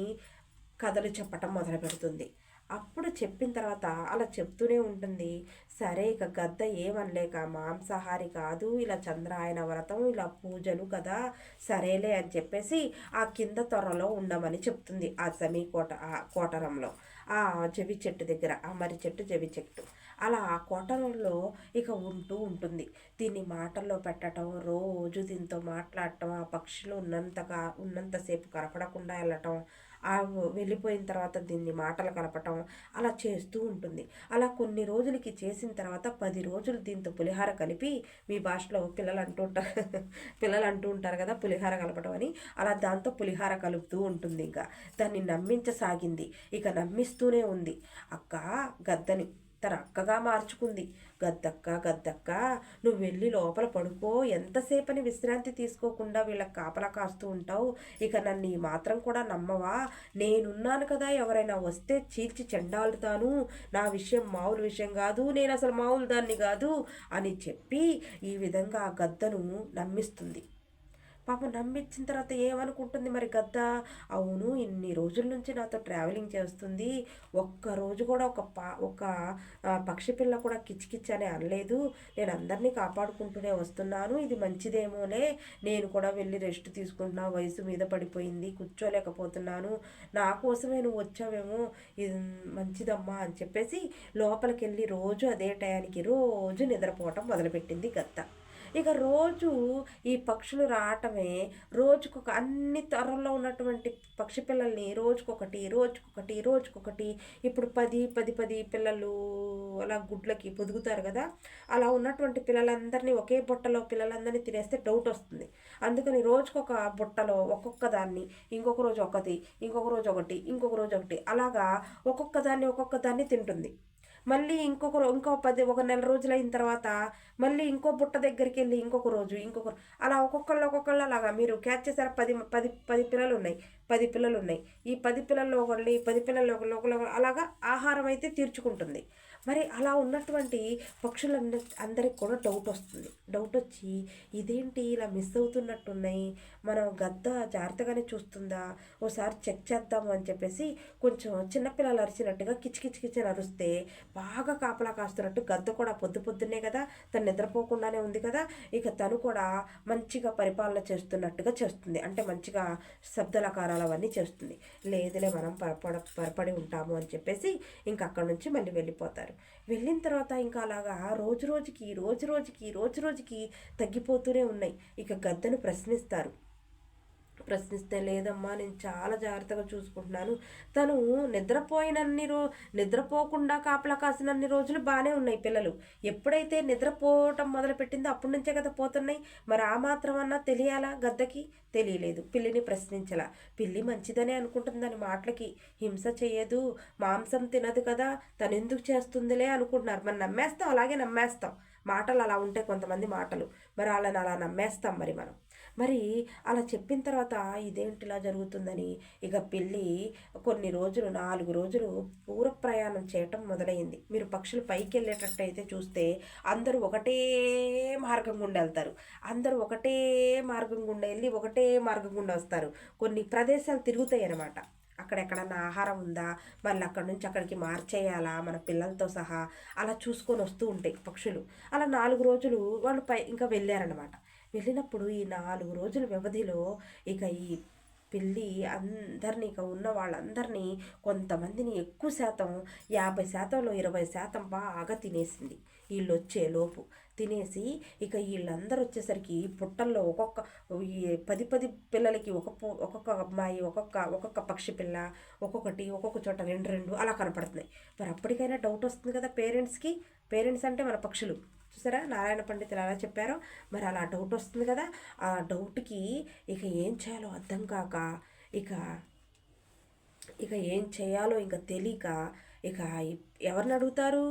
కథలు చెప్పటం మొదలు పెడుతుంది. అప్పుడు చెప్పిన తర్వాత అలా చెప్తూనే ఉంటుంది. సరే ఇక గద్ద ఏమనలేక మాంసాహారి కాదు, ఇలా చంద్రాయన వ్రతం ఇలా పూజలు కదా, సరేలే అని చెప్పేసి ఆ కింద త్వరలో ఉండమని చెప్తుంది. ఆ కోటరంలో ఆ జవి చెట్టు దగ్గర, ఆ మర్రి చెట్టు జవి చెట్టు, అలా ఆ కోటరంలో ఇక ఉంటూ ఉంటుంది. దీన్ని మాటల్లో పెట్టడం, రోజు దీంతో మాట్లాడటం, ఆ పక్షులు ఉన్నంతసేపు కనపడకుండా వెళ్ళటం, వెళ్ళిపోయిన తర్వాత దీన్ని మాటలు కలపటం అలా చేస్తూ ఉంటుంది. అలా కొన్ని రోజులకి చేసిన తర్వాత 10 రోజులు దీంతో పులిహార కలిపి, మీ భాషలో పిల్లలు అంటూ ఉంటారు కదా పులిహార కలపటం అని, అలా దాంతో పులిహార కలుపుతూ ఉంటుంది. ఇంకా దాన్ని నమ్మించసాగింది, ఇక నమ్మిస్తూనే ఉంది అక్క గద్దని. తన అక్కగా మార్చుకుంది. గద్దక్క గద్దక్క, నువ్వు వెళ్ళి లోపల పడుకో, ఎంతసేపని విశ్రాంతి తీసుకోకుండా వీళ్ళకి కాపలా కాస్తూ ఉంటావు, ఇక నన్ను ఈ మాత్రం కూడా నమ్మవా, నేనున్నాను కదా, ఎవరైనా వస్తే చీల్చి చెండాలుతాను, నా విషయం మామూలు విషయం కాదు, నేను అసలు మామూలు దాన్ని కాదు అని చెప్పి ఈ విధంగా ఆ గద్దను నమ్మిస్తుంది. పాపం నమ్మించిన తర్వాత ఏమనుకుంటుంది మరి గద్ద, అవును ఇన్ని రోజుల నుంచి నాతో ట్రావెలింగ్ చేస్తుంది, ఒక్కరోజు కూడా ఒక పక్షి పిల్ల కూడా కిచకిచ్ అని అనలేదు, నేను అందరినీ కాపాడుకుంటూనే వస్తున్నాను, ఇది మంచిదేమోలే, నేను కూడా వెళ్ళి రెస్ట్ తీసుకుంటున్నా, వయసు మీద పడిపోయింది, కూర్చోలేకపోతున్నాను, నా కోసమే నువ్వు వచ్చావేమో, ఇది మంచిదమ్మా అని చెప్పేసి లోపలికి వెళ్ళి రోజు అదే టయానికి రోజు నిద్రపోవటం మొదలుపెట్టింది గద్ద. ఇక రోజు ఈ పక్షులు రావటమే, రోజుకొక అన్ని తరంలో ఉన్నటువంటి పక్షి పిల్లల్ని రోజుకొకటి ఇప్పుడు 10 పిల్లలు అలా గుడ్లకి పొదుగుతారు కదా, అలా ఉన్నటువంటి పిల్లలందరినీ ఒకే బుట్టలో పిల్లలందరినీ తినేస్తే డౌట్ వస్తుంది. అందుకని రోజుకొక బుట్టలో ఒక్కొక్క దాన్ని, ఇంకొక రోజు ఒకటి, ఇంకొక రోజు ఒకటి, ఇంకొక రోజు ఒకటి, అలాగా ఒక్కొక్క దాన్ని తింటుంది. మళ్ళీ ఒక నెల రోజులు అయిన తర్వాత మళ్ళీ ఇంకో బుట్ట దగ్గరికి వెళ్ళి ఇంకొక అలా ఒక్కొక్కళ్ళు అలాగా మీరు క్యాచ్ చేశారా, 10 పిల్లలు ఉన్నాయి, 10 పిల్లలు ఉన్నాయి, ఈ 10 పిల్లల్లో ఒకళ్ళు, 10 పిల్లల్లో ఒకళ్ళు అలాగా ఆహారం అయితే తీర్చుకుంటుంది. మరి అలా ఉన్నటువంటి అందరికి కూడా డౌట్ వచ్చి ఇదేంటి ఇలా మిస్ అవుతున్నట్టున్నాయి, మనం గద్ద జాగ్రత్తగానే చూస్తుందా, ఓసారి చెక్ చేద్దాము అని చెప్పేసి కొంచెం చిన్నపిల్లలు అరిచినట్టుగా కిచకిచ అరుస్తే బాగా కాపలా కాస్తున్నట్టు గద్ద కూడా పొద్దున్నే కదా, తను నిద్రపోకుండానే ఉంది కదా, ఇక తను కూడా మంచిగా పరిపాలన చేస్తున్నట్టుగా చేస్తుంది, అంటే మంచిగా శబ్దలకారాలు అవన్నీ చేస్తుంది. లేదులే మనం పొరపడి ఉంటాము అని చెప్పేసి ఇంకా అక్కడి నుంచి మళ్ళీ వెళ్ళిపోతారు. వెళ్ళిన తర్వాత ఇంకా అలాగా రోజు రోజుకి తగ్గిపోతూనే ఉన్నాయి. ఇక గద్దను ప్రశ్నిస్తే లేదమ్మా నేను చాలా జాగ్రత్తగా చూసుకుంటున్నాను, తను నిద్రపోకుండా కాపలా కాసినన్ని రోజులు బాగానే ఉన్నాయి పిల్లలు, ఎప్పుడైతే నిద్రపోవటం మొదలుపెట్టిందో అప్పటి నుంచే కదా పోతున్నాయి, మరి ఆ మాత్రం అన్నా తెలియాలా గద్దకి, తెలియలేదు. పిల్లిని ప్రశ్నించలా, పిల్లి మంచిదనే అనుకుంటుంది, దాని మాటలకి హింస చేయదు, మాంసం తినదు కదా, తను ఎందుకు చేస్తుందిలే అనుకుంటున్నారు. మరి నమ్మేస్తాం, అలాగే నమ్మేస్తాం, మాటలు అలా ఉంటాయి కొంతమంది మాటలు, మరి వాళ్ళని అలా నమ్మేస్తాం. మరి అలా చెప్పిన తర్వాత ఇదేంటిలా జరుగుతుందని ఇక పిల్లి కొన్ని రోజులు 4 రోజులు దూర ప్రయాణం చేయటం మొదలైంది. మీరు పక్షులు పైకి వెళ్ళేటట్టు అయితే చూస్తే అందరూ ఒకటే మార్గం గుండా వెళ్తారు, అందరూ ఒకటే మార్గం గుండా వెళ్ళి ఒకటే మార్గం గుండా వస్తారు. కొన్ని ప్రదేశాలు తిరుగుతాయి అన్నమాట, అక్కడెక్కడన్నా ఆహారం ఉందా, మళ్ళీ అక్కడి నుంచి అక్కడికి మార్చేయాలా మన పిల్లలతో సహా, అలా చూసుకొని వస్తూ ఉంటాయి పక్షులు. అలా 4 రోజులు వాళ్ళు ఇంకా వెళ్ళారనమాట. వెళ్ళినప్పుడు ఈ 4 రోజుల వ్యవధిలో ఇక ఈ పిల్లి అందరినీ, ఇక ఉన్న వాళ్ళందరినీ, కొంతమందిని ఎక్కువ శాతం 50%లో 20% బాగా తినేసింది వీళ్ళు వచ్చేలోపు. తినేసి ఇక వీళ్ళందరూ వచ్చేసరికి పుట్టల్లో ఈ 10 పిల్లలకి ఒక్కొక్క అమ్మాయి, ఒక్కొక్క పక్షి పిల్ల, ఒక్కొక్క చోట 2 అలా కనపడుతున్నాయి. మరి అప్పటికైనా డౌట్ వస్తుంది కదా పేరెంట్స్ అంటే మన పక్షులు, చూసారా నారాయణ పండితులు అలా చెప్పారో, మరి అలా డౌట్ వస్తుంది కదా, ఆ డౌట్కి ఇక ఏం చేయాలో అర్థం కాక ఇక ఏం చేయాలో ఇంకా తెలియక ఇక ఎవరిని అడుగుతారు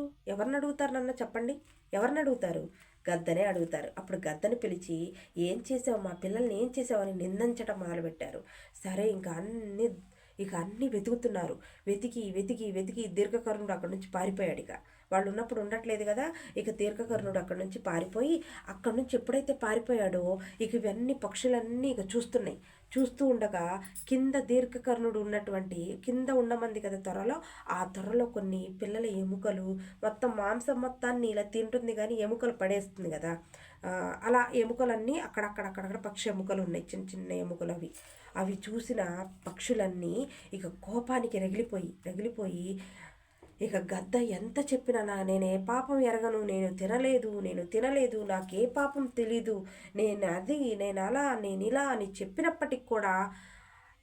నన్ను చెప్పండి, ఎవరిని అడుగుతారు, గద్దనే అడుగుతారు. అప్పుడు గద్దని పిలిచి ఏం చేసావు, మా పిల్లల్ని ఏం చేసావు అని నిందించడం మొదలుపెట్టారు. సరే ఇక అన్నీ వెతుకుతున్నారు. వెతికి దీర్ఘకర్ణుడు అక్కడి నుంచి పారిపోయాడు. ఇక వాళ్ళు ఉన్నప్పుడు ఉండట్లేదు కదా, ఇక దీర్ఘకర్ణుడు అక్కడి నుంచి పారిపోయి, అక్కడి నుంచి ఎప్పుడైతే పారిపోయాడో ఇక ఇవన్నీ పక్షులన్నీ ఇక చూస్తూ ఉండగా కింద దీర్ఘకర్ణుడు కింద ఉండమంది కదా త్వరలో, ఆ త్వరలో కొన్ని పిల్లల ఎముకలు, మొత్తం మాంసం మొత్తాన్ని ఇలా తింటుంది కానీ ఎముకలు పడేస్తుంది కదా, అలా ఎముకలన్నీ అక్కడక్కడ పక్షి ఎముకలు ఉన్నాయి, చిన్న ఎముకలు. అవి చూసిన పక్షులన్నీ ఇక కోపానికి రగిలిపోయి ఇక గద్ద ఎంత చెప్పినా నేనే పాపం ఎరగను, నేను తినలేదు, నాకే పాపం తెలీదు, నేను ఇలా అని చెప్పినప్పటికి కూడా,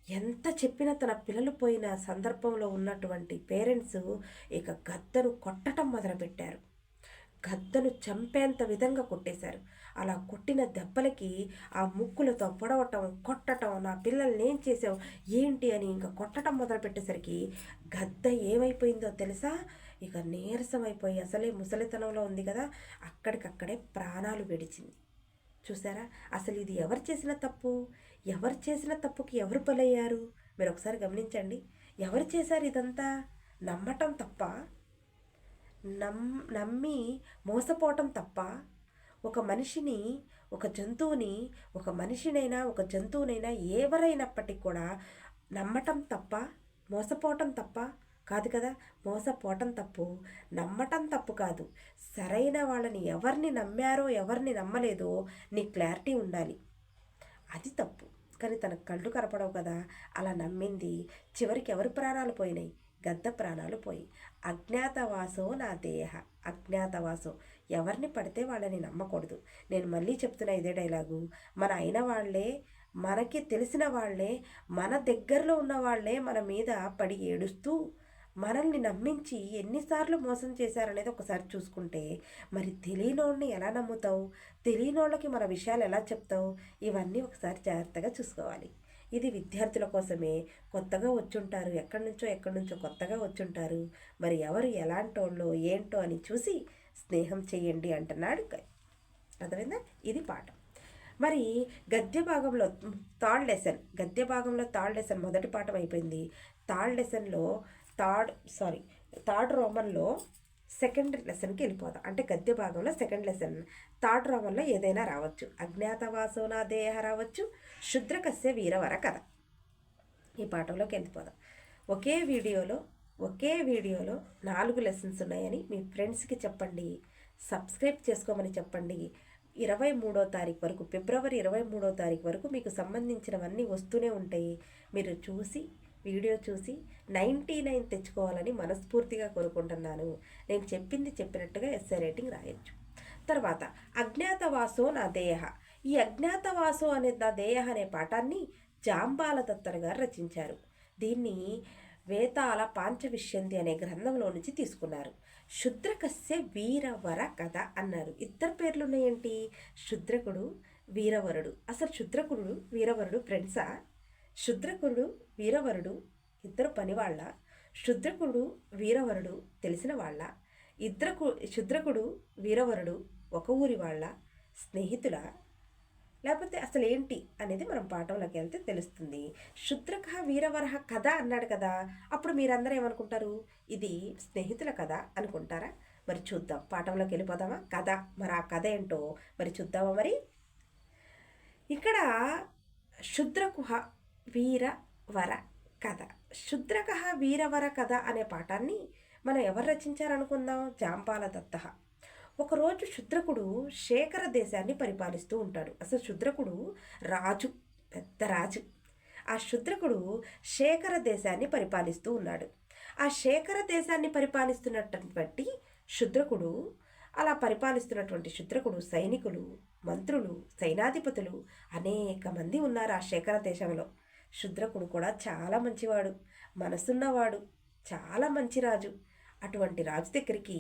ఎంత చెప్పినా తన పిల్లలు పోయిన సందర్భంలో ఉన్నటువంటి పేరెంట్స్ ఇక గద్దను కొట్టడం మొదలుపెట్టారు. గద్దను చంపేంత విధంగా కొట్టేశారు. అలా కొట్టిన దెబ్బలకి ఆ ముక్కులతో పొడవటం, కొట్టటం, నా పిల్లల్ని ఏం చేసావు ఏంటి అని ఇంకా కొట్టడం మొదలుపెట్టేసరికి గద్ద ఏమైపోయిందో తెలుసా? ఇక నీరసం అయిపోయి, అసలే ముసలితనంలో ఉంది కదా, అక్కడికక్కడే ప్రాణాలు విడిచింది. చూసారా? అసలు ఇది ఎవరు చేసిన తప్పు? ఎవరు చేసిన తప్పుకి ఎవరు బలయ్యారు? మీరు ఒకసారి గమనించండి. ఎవరు చేశారు ఇదంతా? నమ్మటం తప్ప, నమ్మి మోసపోవటం తప్ప, ఒక మనిషిని, ఒక జంతువుని, ఒక మనిషినైనా ఒక జంతువునైనా ఎవరైనప్పటికీ కూడా నమ్మటం తప్ప, మోసపోవటం తప్ప కాదు కదా. మోసపోవటం తప్పు, నమ్మటం తప్పు కాదు. సరైన వాళ్ళని ఎవరిని నమ్మారో ఎవరిని నమ్మలేదో నీ క్లారిటీ ఉండాలి. అది తప్పు. కానీ తన కళ్ళు కనపడవు కదా, అలా నమ్మింది. చివరికి ఎవరి ప్రాణాలు పోయినాయి? గద్ద ప్రాణాలు పోయి. అజ్ఞాతవాసో నా దేహ. అజ్ఞాతవాసో, ఎవరిని పడితే వాళ్ళని నమ్మకూడదు. నేను మళ్ళీ చెప్తున్నా ఇదే డైలాగు. మన అయిన వాళ్ళే, మనకి తెలిసిన వాళ్ళే, మన దగ్గరలో ఉన్న వాళ్ళే మన మీద పడి ఏడుస్తూ మనల్ని నమ్మించి ఎన్నిసార్లు మోసం చేశారనేది ఒకసారి చూసుకుంటే, మరి తెలియనోళ్ళని ఎలా నమ్ముతావు? తెలియనోళ్ళకి మన విషయాలు ఎలా చెప్తావు? ఇవన్నీ ఒకసారి జాగ్రత్తగా చూసుకోవాలి. ఇది విద్యార్థుల కోసమే. కొత్తగా వచ్చుంటారు, ఎక్కడి నుంచో కొత్తగా వచ్చుంటారు. మరి ఎవరు ఎలాంటోళ్ళో ఏంటో అని చూసి స్నేహం చేయండి అంటున్నాడు. అర్థమైందా? ఇది పాఠం. మరి గద్య భాగంలో థర్డ్ లెసన్ మొదటి పాఠం అయిపోయింది. థర్డ్ రోమన్లో సెకండ్ లెసన్కి వెళ్ళిపోదాం. అంటే గద్య భాగంలో సెకండ్ లెసన్. థర్డ్ రోమన్లో ఏదైనా రావచ్చు. అజ్ఞాతవాసోనా దేహ రావచ్చు, శుద్రకస్య వీరవర కథ. ఈ పాఠంలోకి వెళ్ళిపోదాం. ఒకే వీడియోలో 4 లెసన్స్ ఉన్నాయని మీ ఫ్రెండ్స్కి చెప్పండి. సబ్స్క్రైబ్ చేసుకోమని చెప్పండి. 23వ తారీఖు వరకు, ఫిబ్రవరి 23వ తారీఖు వరకు మీకు సంబంధించినవన్నీ వస్తూనే ఉంటాయి. మీరు వీడియో చూసి 99 తెచ్చుకోవాలని మనస్ఫూర్తిగా కోరుకుంటున్నాను. నేను చెప్పినట్టుగా ఎస్ఏ రేటింగ్ రాయొచ్చు. తర్వాత అజ్ఞాతవాసో నా దేహ. ఈ అజ్ఞాతవాసో అనే నా దేహ అనే పాఠాన్ని జాంబాల దత్తర్ గారు రచించారు. దీన్ని వేతాల పాంచవిష్యంతి అనే గ్రంథంలో నుంచి తీసుకున్నారు. శుద్రకస్య వీరవర కథ అన్నారు. ఇద్దరు పేర్లు ఉన్నాయేంటి? శుద్రకుడు, వీరవరుడు. అసలు శుద్రకుడు వీరవరుడు ఫ్రెండ్సా? శుద్రకుడు వీరవరుడు ఇద్దరు పనివాళ్ళ? శుద్రకుడు వీరవరుడు తెలిసిన వాళ్ళ? శుద్రకుడు వీరవరుడు ఒక ఊరి వాళ్ళ? స్నేహితుల? లేకపోతే అసలు ఏంటి అనేది మనం పాఠంలోకి వెళ్తే తెలుస్తుంది. శుద్రక వీరవరహ కథ అన్నాడు కదా, అప్పుడు మీరందరూ ఏమనుకుంటారు? ఇది స్నేహితుల కథ అనుకుంటారా? మరి చూద్దాం, పాఠంలోకి వెళ్ళిపోదామా? కథ, మరి ఆ కథ ఏంటో మరి చూద్దామా? మరి ఇక్కడ శుద్రకుహ వీరవర కథ. శుద్రకహ వీరవర కథ అనే పాఠాన్ని మనం ఎవరు రచించారనుకుందాం? జాంబాల దత్త. ఒకరోజు శుద్రకుడు శేఖర దేశాన్ని పరిపాలిస్తూ ఉంటాడు. అసలు శుద్రకుడు రాజు, పెద్ద రాజు. ఆ శుద్రకుడు శేఖర దేశాన్ని పరిపాలిస్తూ ఉన్నాడు. ఆ శేఖర దేశాన్ని పరిపాలిస్తున్నటువంటి శుద్రకుడు, అలా పరిపాలిస్తున్నటువంటి శుద్రకుడు సైనికులు, మంత్రులు, సైనాధిపతులు అనేక మంది ఉన్నారు ఆ శేఖర దేశంలో. శుద్రకుడు కూడా చాలా మంచివాడు, మనసున్నవాడు, చాలా మంచి రాజు. అటువంటి రాజు దగ్గరికి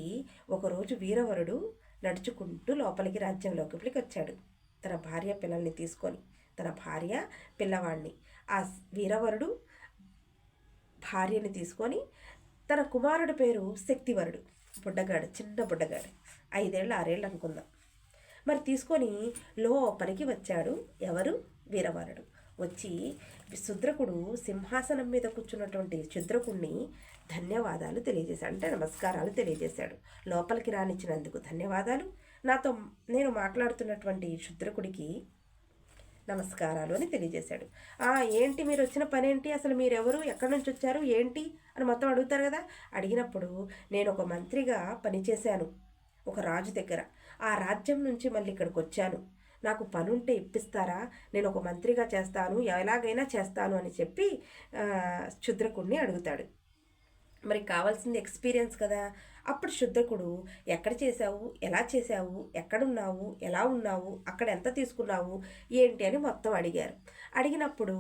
ఒకరోజు వీరవరుడు నడుచుకుంటూ లోపలికి రాజ్యంలోకి వచ్చాడు. తన భార్య పిల్లల్ని తీసుకొని, తన భార్య పిల్లవాడిని, ఆ వీరవరుడు భార్యని తీసుకొని, తన కుమారుడి పేరు శక్తివరుడు, బుడ్డగాడు, చిన్న బుడ్డగాడు, 5 ఏళ్ళు 6 ఏళ్ళు అనుకుందాం. మరి తీసుకొని లోపలికి వచ్చాడు. ఎవరు? వీరవరుడు. వచ్చి శుద్రకుడు సింహాసనం మీద కూర్చున్నటువంటి శుద్రకుడిని ధన్యవాదాలు తెలియజేశాడు. అంటే నమస్కారాలు తెలియజేశాడు. లోపలికి రానిచ్చినందుకు ధన్యవాదాలు, నేను మాట్లాడుతున్నటువంటి శుద్రకుడికి నమస్కారాలు అని తెలియజేశాడు. ఏంటి మీరు వచ్చిన పని ఏంటి? అసలు మీరెవరు? ఎక్కడి నుంచి వచ్చారు? ఏంటి అని మొత్తం అడుగుతారు కదా. అడిగినప్పుడు నేను ఒక మంత్రిగా పనిచేశాను ఒక రాజు దగ్గర. ఆ రాజ్యం నుంచి మళ్ళీ ఇక్కడికి వచ్చాను. నాకు పనుంటే ఇప్పిస్తారా? నేను ఒక మంత్రిగా చేస్తాను, ఎలాగైనా చేస్తాను అని చెప్పి శుద్రకుడిని అడుగుతాడు. మరి కావాల్సింది ఎక్స్పీరియన్స్ కదా. అప్పుడు శుద్ధకుడు ఎక్కడ చేశావు, ఎలా చేశావు, ఎక్కడున్నావు, ఎలా ఉన్నావు, అక్కడ ఎంత తీసుకున్నావు, ఏంటి అని మొత్తం అడిగారు. అడిగినప్పుడు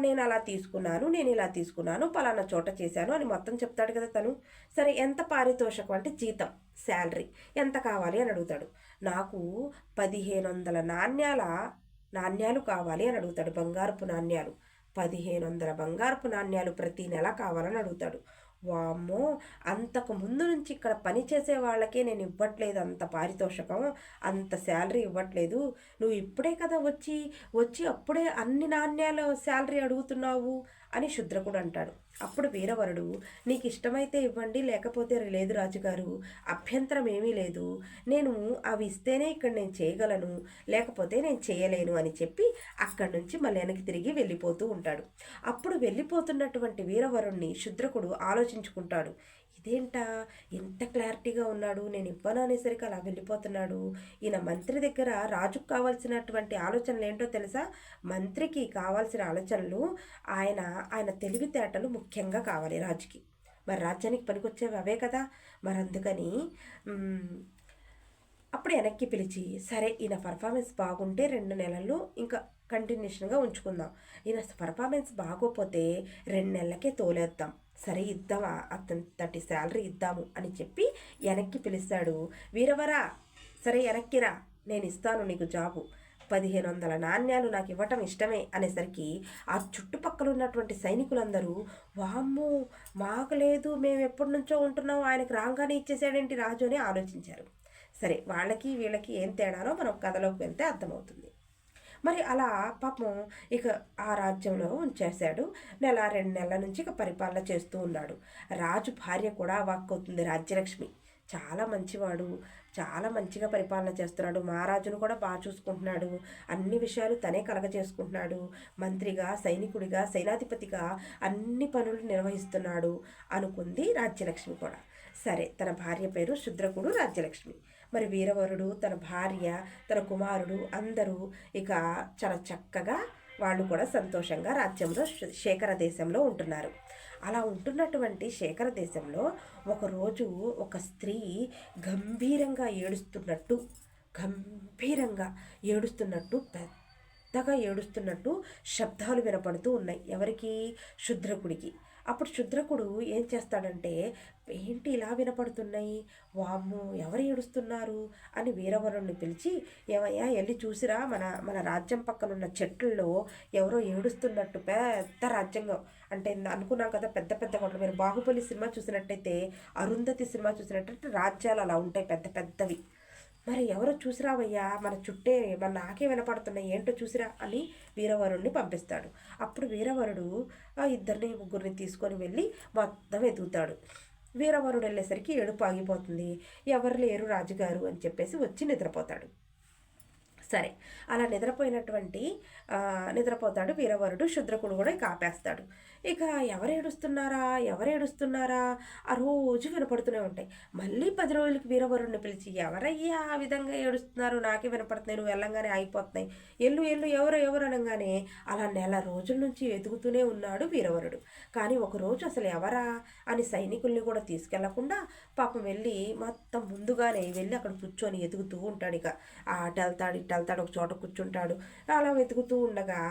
నేను అలా తీసుకున్నాను, నేను ఇలా తీసుకున్నాను, పలానా చోట చేశాను అని మొత్తం చెప్తాడు కదా తను. సరే ఎంత పారితోషికం అంటే జీతం, శాలరీ ఎంత కావాలి అని అడుగుతాడు. నాకు 1500 నాణ్యాలు కావాలి అని అడుగుతాడు. బంగారపు నాణ్యాలు 1500 బంగారపు నాణ్యాలు ప్రతి నెల కావాలని అడుగుతాడు. వామ్మో, అంతకు ముందు నుంచి ఇక్కడ పని చేసే వాళ్ళకే నేను ఇవ్వట్లేదు అంత పారితోషికం, అంత శాలరీ ఇవ్వట్లేదు, నువ్వు ఇప్పుడే కదా వచ్చి అప్పుడే అన్ని నాణ్యాల శాలరీ అడుగుతున్నావు అని శుద్రకుడు అంటాడు. అప్పుడు వీరవరుడు, నీకు ఇష్టమైతే ఇవ్వండి, లేకపోతే లేదు రాజుగారు, అభ్యంతరం ఏమీ లేదు, నేను అవి ఇస్తేనే ఇక్కడ నేను చేయగలను, లేకపోతే నేను చేయలేను అని చెప్పి అక్కడి నుంచి మళ్ళీ వెనక్కి తిరిగి వెళ్ళిపోతూ ఉంటాడు. అప్పుడు వెళ్ళిపోతున్నటువంటి వీరవరుణ్ణి శుద్రకుడు ఆలోచించుకుంటాడు. ఇదేంటా ఎంత క్లారిటీగా ఉన్నాడు, నేను ఇవ్వను అనేసరికి అలా వెళ్ళిపోతున్నాడు. ఈయన మంత్రి దగ్గర రాజుకు కావాల్సినటువంటి ఆలోచనలు ఏంటో తెలుసా? మంత్రికి కావాల్సిన ఆలోచనలు ఆయన తెలివితేటలు ముఖ్యంగా కావాలి రాజుకి. మరి రాజ్యానికి పనికొచ్చేవి అవే కదా. మరి అందుకని అప్పుడు వెనక్కి పిలిచి, సరే ఈయన పర్ఫార్మెన్స్ బాగుంటే 2 నెలలు ఇంకా కంటిన్యూషన్గా ఉంచుకుందాం, ఈయన పర్ఫార్మెన్స్ బాగోపోతే 2 నెలలకే తోలేద్దాం, సరే ఇద్దామా, అతని శాలరీ ఇద్దాము అని చెప్పి వెనక్కి పిలుస్తాడు. వీరవరా, సరే వెనక్కిరా, నేను ఇస్తాను నీకు జాబు, 1500 నాణ్యాలు నాకు ఇవ్వటం ఇష్టమే అనేసరికి ఆ చుట్టుపక్కల ఉన్నటువంటి సైనికులందరూ, వామ్మో మాకు లేదు, మేము ఎప్పటి నుంచో ఉంటున్నాం, ఆయనకు రాగానే ఇచ్చేసాడేంటి రాజు అని ఆలోచించారు. సరే, వాళ్ళకి వీళ్ళకి ఏం తేడానో మనం కథలోకి వెళ్తే అర్థమవుతుంది. మరి అలా పాపం ఇక ఆ రాజ్యంలో ఉంచేశాడు. 1-2 నెలల నుంచి ఇక పరిపాలన చేస్తూ ఉన్నాడు. రాజు భార్య కూడా వాక్కవుతుంది, రాజ్యలక్ష్మి. చాలా మంచివాడు, చాలా మంచిగా పరిపాలన చేస్తున్నాడు, మహారాజును కూడా బాగా చూసుకుంటున్నాడు, అన్ని విషయాలు తనే కలగజేసుకుంటున్నాడు, మంత్రిగా, సైనికుడిగా, సేనాధిపతిగా అన్ని పనులు నిర్వహిస్తున్నాడు అనుకుంది రాజ్యలక్ష్మి కూడా. సరే, తన భార్య పేరు శుద్రకుడు, రాజ్యలక్ష్మి. మరి వీరవరుడు, తన భార్య, తన కుమారుడు అందరూ ఇక చాలా చక్కగా వాళ్ళు కూడా సంతోషంగా రాజ్యంలో శేఖర దేశంలో ఉంటున్నారు. అలా ఉంటున్నటువంటి శేఖర దేశంలో ఒకరోజు ఒక స్త్రీ గంభీరంగా ఏడుస్తున్నట్టు పెద్దగా ఏడుస్తున్నట్టు శబ్దాలు వినపడుతూ ఉన్నాయి. ఎవరికి? శుద్రకుడికి. అప్పుడు శుద్రకుడు ఏం చేస్తాడంటే, ఏంటి ఇలా వినపడుతున్నాయి, వామ్ము ఎవరు ఏడుస్తున్నారు అని వీరవరుణ్ణి పిలిచి, ఏమయ్యా వెళ్ళి చూసిరా, మన రాజ్యం పక్కనున్న చెట్లలో ఎవరో ఏడుస్తున్నట్టు. పెద్ద రాజ్యంగం అంటే అనుకున్నాం కదా, పెద్ద పెద్ద కొండలు. మీరు బాహుబలి సినిమా చూసినట్టయితే, అరుంధతి సినిమా చూసినట్టయితే రాజ్యాలు అలా ఉంటాయి, పెద్ద పెద్దవి. మరి ఎవరో చూసిరావయ్యా, మన నాకే వినపడుతున్నాయి, ఏంటో చూసిరా అని వీరవరుణ్ణి పంపిస్తాడు. అప్పుడు వీరవరుడు 2-3 తీసుకొని వెళ్ళి మొత్తం ఎదుగుతాడు. వీరవరుడు వెళ్ళేసరికి ఏడుపు ఆగిపోతుంది. ఎవరు లేరు రాజుగారు అని చెప్పేసి వచ్చి నిద్రపోతాడు. సరే, అలా నిద్రపోతాడు వీరవరుడు. శుద్రకుడు కూడా ఇక ఆపేస్తాడు. ఇక ఎవరు ఏడుస్తున్నారా ఆ రోజు వినపడుతూనే ఉంటాయి. మళ్ళీ 10 రోజులకి వీరవరుడిని పిలిచి, ఎవరయ్యా ఆ విధంగా ఏడుస్తున్నారు, నాకే వినపడుతున్నాయి, నువ్వు వెళ్ళంగానే ఆగిపోతున్నాయి, ఎల్లు ఎవరు అనగానే అలా 1 రోజుల నుంచి ఎదుగుతూనే ఉన్నాడు వీరవరుడు. కానీ ఒకరోజు అసలు ఎవరా అని సైనికుల్ని కూడా తీసుకెళ్లకుండా పాపం వెళ్ళి మొత్తం ముందుగానే వెళ్ళి అక్కడ కూర్చొని ఎదుగుతూ ఉంటాడు. ఇక అటు వెళ్తాడు, ఒక చోట కూర్చుంటాడు. అలా వెతుకుతూ ఉండగా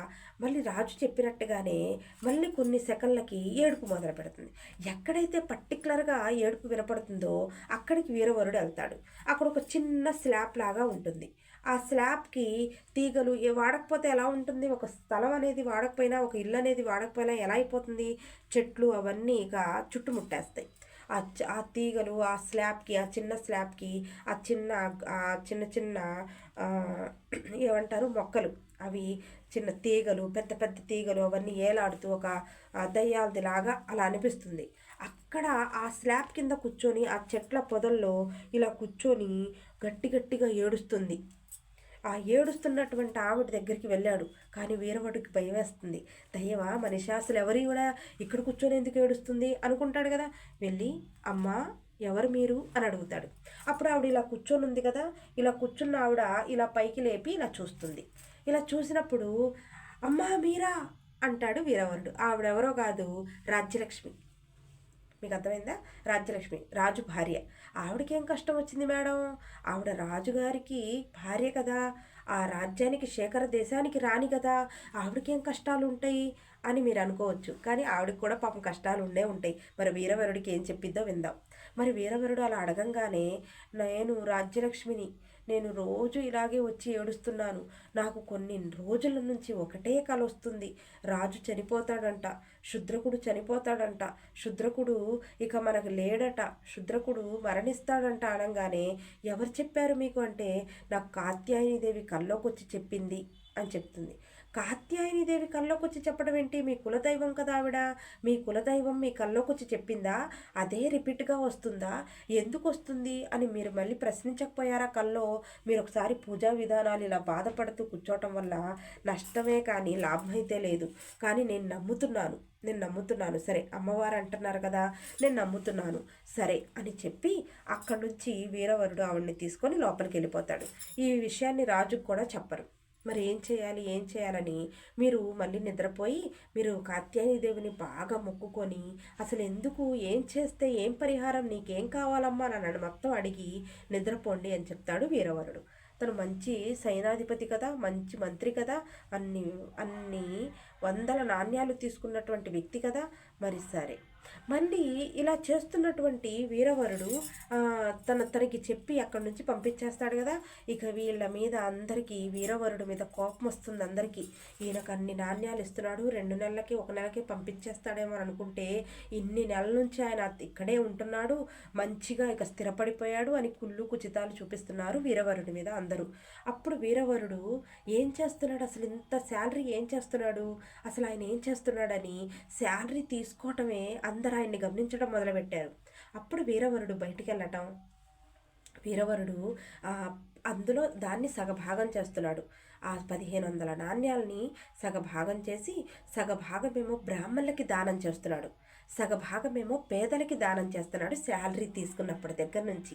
మళ్ళీ రాజు చెప్పినట్టుగానే మళ్ళీ కొన్ని సెకండ్లకి ఏడుపు మొదలు పెడుతుంది. ఎక్కడైతే పర్టికులర్గా ఏడుపు వినపడుతుందో అక్కడికి వీరవరుడు వెళ్తాడు. అక్కడ ఒక చిన్న స్లాబ్ లాగా ఉంటుంది. ఆ స్లాబ్కి తీగలు వాడకపోతే ఎలా ఉంటుంది, ఒక స్థలం అనేది వాడకపోయినా, ఒక ఇల్లు అనేది వాడకపోయినా ఎలా అయిపోతుంది, చెట్లు అవన్నీ ఇక చుట్టుముట్టేస్తాయి. ఆ తీగలు ఆ స్లాబ్కి, ఆ చిన్న స్లాబ్కి ఆ చిన్న చిన్న ఏమంటారు మొక్కలు, అవి చిన్న తీగలు, పెద్ద పెద్ద తీగలు అవన్నీ ఏలాడుతూ ఒక దయ్యాలదిలాగా అలా అనిపిస్తుంది. అక్కడ ఆ స్లాబ్ కింద కూర్చొని ఆ చెట్ల పొదల్లో ఇలా కూర్చొని గట్టిగా ఏడుస్తుంది. ఆ ఏడుస్తున్నటువంటి ఆవిడ దగ్గరికి వెళ్ళాడు. కానీ వీరవరుడికి భయం వేస్తుంది. దయ్యమా మనిషి, అసలు ఎవరి కూడా ఇక్కడ కూర్చొని ఎందుకు ఏడుస్తుంది అనుకుంటాడు కదా. వెళ్ళి, అమ్మా ఎవరు మీరు అని అడుగుతాడు. అప్పుడు ఆవిడ ఇలా కూర్చొని ఉంది కదా, ఇలా కూర్చున్న ఆవిడ ఇలా పైకి లేపి ఇలా చూస్తుంది. ఇలా చూసినప్పుడు, అమ్మా మీరా అంటాడు వీరవరుడు. ఆవిడెవరో కాదు, రాజ్యలక్ష్మి. మీకు అర్థమైందా? రాజ్యలక్ష్మి రాజు భార్య. ఆవిడకేం కష్టం వచ్చింది మేడం? ఆవిడ రాజుగారికి భార్య కదా, ఆ రాజ్యానికి శేఖర దేశానికి రాని కదా, ఆవిడకేం కష్టాలు ఉంటాయి అని మీరు అనుకోవచ్చు. కానీ ఆవిడకి కూడా పాపం కష్టాలు ఉండే ఉంటాయి. మరి వీరవరుడికి ఏం చెప్పిద్దో విందాం. మరి వీరవరుడు అలా అడగంగానే, నేను రాజ్యలక్ష్మిని, నేను రోజు ఇలాగే వచ్చి ఏడుస్తున్నాను, నాకు కొన్ని రోజుల నుంచి ఒకటే కల వస్తుంది, రాజు చనిపోతాడంట, శుద్రకుడు చనిపోతాడంట, శుద్రకుడు ఇక మనకు లేడట, శుద్రకుడు మరణిస్తాడంట అనగానే, ఎవరు చెప్పారు మీకు అంటే, నాకు కాత్యాయనిదేవి కల్లోకి వచ్చి చెప్పింది అని చెప్తుంది. కాత్యాయనిదేవి కల్లోకి వచ్చి చెప్పడం ఏంటి? మీ కులదైవం కదా ఆవిడ, మీ కులదైవం మీ కల్లోకి వచ్చి చెప్పిందా? అదే రిపీట్గా వస్తుందా? ఎందుకు వస్తుంది అని మీరు మళ్ళీ ప్రశ్నించకపోయారా? కల్లో మీరు ఒకసారి పూజా విధానాలు ఇలా బాధపడుతూ కూర్చోవటం వల్ల నష్టమే కానీ లాభం అయితే లేదు. కానీ నేను నమ్ముతున్నాను, సరే అమ్మవారు అంటున్నారు కదా, నేను నమ్ముతున్నాను సరే అని చెప్పి అక్కడి నుంచి వీరవరుడు ఆవిడ్ని తీసుకొని లోపలికి వెళ్ళిపోతాడు. ఈ విషయాన్ని రాజుకు కూడా చెప్పరు. మరి ఏం చేయాలని మీరు మళ్ళీ నిద్రపోయి మీరు కాత్యాయనిదేవిని బాగా మొక్కుకొని, అసలు ఎందుకు, ఏం చేస్తే ఏం పరిహారం, నీకేం కావాలమ్మా నన్ను మొత్తం అడిగి నిద్రపోండి అని చెప్తాడు వీరవరుడు. తను మంచి సైనాధిపతి కదా, మంచి మంత్రి కదా, అన్ని అన్ని వందల నాణ్యాలు తీసుకున్నటువంటి వ్యక్తి కదా. మరి సరే, మళ్ళీ ఇలా చేస్తున్నటువంటి వీరవరుడు తనకి చెప్పి అక్కడి నుంచి పంపించేస్తాడు కదా. ఇక వీళ్ళ మీద అందరికీ, వీరవరుడు మీద కోపం వస్తుంది అందరికీ. ఈయనకు అన్ని నాణ్యాలు ఇస్తున్నాడు, 2 నెలలకి 1 నెలకి పంపించేస్తాడేమో అనుకుంటే, ఇన్ని నెలల నుంచి ఆయన ఇక్కడే ఉంటున్నాడు, మంచిగా ఇక స్థిరపడిపోయాడు అని కుళ్ళు కుచితాలు చూపిస్తున్నారు వీరవరుడి మీద అందరూ. అప్పుడు వీరవరుడు ఏం చేస్తున్నాడు, అసలు ఇంత శాలరీ ఏం చేస్తున్నాడు, అసలు ఆయన ఏం చేస్తున్నాడని శాలరీ తీసుకోవటమే అందరూ ఆయన్ని గమనించడం మొదలుపెట్టారు. అప్పుడు వీరవరుడు బయటికి వెళ్ళటం, వీరవరుడు అందులో దాన్ని సగభాగం చేస్తున్నాడు. ఆ 1500 నాణ్యాలని సగభాగం చేసి, సగభాగమేమో బ్రాహ్మణులకి దానం చేస్తున్నాడు, సగభాగమేమో పేదలకి దానం చేస్తున్నాడు శాలరీ తీసుకున్నప్పటి దగ్గర నుంచి.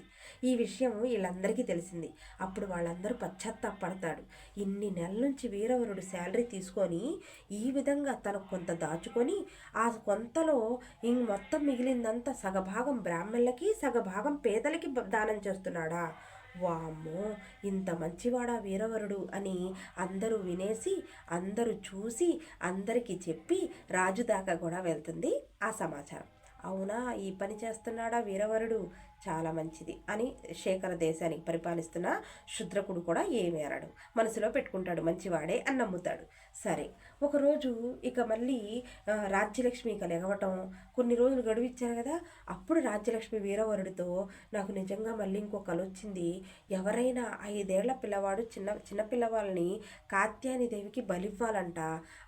ఈ విషయం వీళ్ళందరికీ తెలిసింది. అప్పుడు వాళ్ళందరూ పశ్చాత్తాపడతాడు. ఇన్ని నెలల నుంచి వీరవరుడు శాలరీ తీసుకొని ఈ విధంగా తనకు కొంత దాచుకొని, ఆ కొంతలో మొత్తం మిగిలిందంతా సగభాగం బ్రాహ్మణులకి, సగభాగం పేదలకి దానం చేస్తున్నాడా? వామ్మో, ఇంత మంచివాడా వీరవరుడు అని అందరూ వినేసి, అందరూ చూసి, అందరికీ చెప్పి రాజు దాకా కూడా వెళ్తుంది ఆ సమాచారం. అవునా, ఈ పని చేస్తున్నాడా వీరవరుడు, చాలా మంచిది అని శేఖర దేశానికి పరిపాలిస్తున్న శుద్రకుడు కూడా ఏమేరాడు, మనసులో పెట్టుకుంటాడు, మంచివాడే అని నమ్ముతాడు. సరే, ఒకరోజు ఇక మళ్ళీ రాజ్యలక్ష్మి ఇక లెగవటం, కొన్ని రోజులు గడువిచ్చారు కదా. అప్పుడు రాజ్యలక్ష్మి వీరవరుడితో, నాకు నిజంగా మళ్ళీ ఇంకో కల వచ్చింది, ఎవరైనా 5 ఏళ్ల పిల్లవాడు చిన్న పిల్లవాళ్ళని కాత్యాయనిదేవికి బలివ్వాలంట,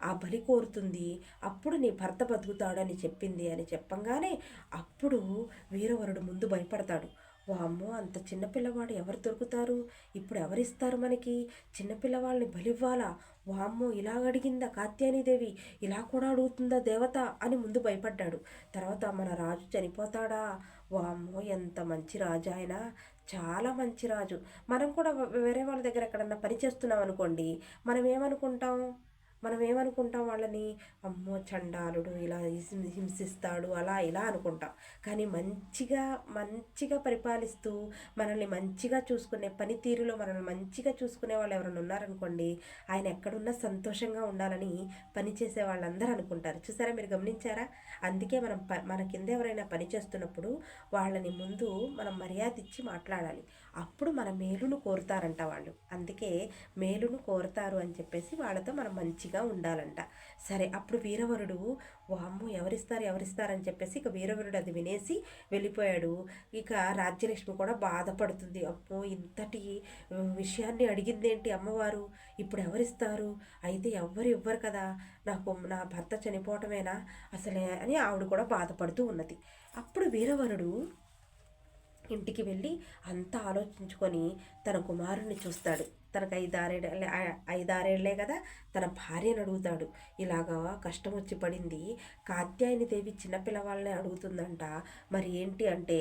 ఆ బలి కోరుతుంది, అప్పుడు నీ భర్త బతుకుతాడని చెప్పింది అని చెప్పంగానే అప్పుడు వీరవరుడు ముందు భయపడతాడు. వామ్మో, అంత చిన్నపిల్లవాడు ఎవరు దొరుకుతారు, ఇప్పుడు ఎవరిస్తారు మనకి, చిన్నపిల్లవాళ్ళని బలివ్వాలా, వామ్మో ఇలా అడిగిందా కాత్యాయనిదేవి, ఇలా కూడా అడుగుతుందా దేవత అని ముందు భయపడ్డాడు. తర్వాత మన రాజు చనిపోతాడా, వామ్మో ఎంత మంచి రాజు ఆయన, చాలా మంచి రాజు. మనం కూడా వేరే వాళ్ళ దగ్గర ఎక్కడన్నా పని చేస్తున్నాం అనుకోండి, మనం ఏమనుకుంటాం వాళ్ళని, అమ్మో చండాలుడు, ఇలా హింసిస్తాడు, అలా ఇలా అనుకుంటాం. కానీ మంచిగా పరిపాలిస్తూ మనల్ని మంచిగా చూసుకునే పనితీరులో మనల్ని మంచిగా చూసుకునే వాళ్ళు ఎవరైనా ఉన్నారనుకోండి, ఆయన ఎక్కడున్నా సంతోషంగా ఉండాలని పనిచేసే వాళ్ళందరూ అనుకుంటారు. చూసారా, మీరు గమనించారా? అందుకే మన కింద ఎవరైనా పని చేస్తున్నప్పుడు వాళ్ళని ముందు మనం మర్యాద ఇచ్చి మాట్లాడాలి, అప్పుడు మన మేలును కోరుతారంట వాళ్ళు. అందుకే మేలును కోరుతారు అని చెప్పేసి వాళ్ళతో మనం మంచిగా ఉండాలంట. సరే, అప్పుడు వీరవరుడు వామ్మో ఎవరిస్తారని చెప్పేసి ఇక వీరవరుడు అది వినేసి వెళ్ళిపోయాడు. ఇక రాజ్యలక్ష్మి కూడా బాధపడుతుంది, అమ్మో ఇంతటి విషయాన్ని అడిగిందేంటి అమ్మవారు, ఇప్పుడు ఎవరిస్తారు, అయితే ఎవ్వరు ఇవ్వరు కదా, నా భర్త చనిపోవటమేనా అసలే అని ఆవిడ కూడా బాధపడుతూ ఉన్నది. అప్పుడు వీరవరుడు ఇంటికి వెళ్ళి అంతా ఆలోచించుకొని తన కుమారుణ్ణి చూస్తాడు. తనకు 5-6 ఏళ్లే కదా, తన భార్యను అడుగుతాడు, ఇలాగా కష్టం వచ్చి పడింది, కాత్యాయనిదేవి చిన్నపిల్లవాళ్ళని అడుగుతుందంట, మరి ఏంటి అంటే,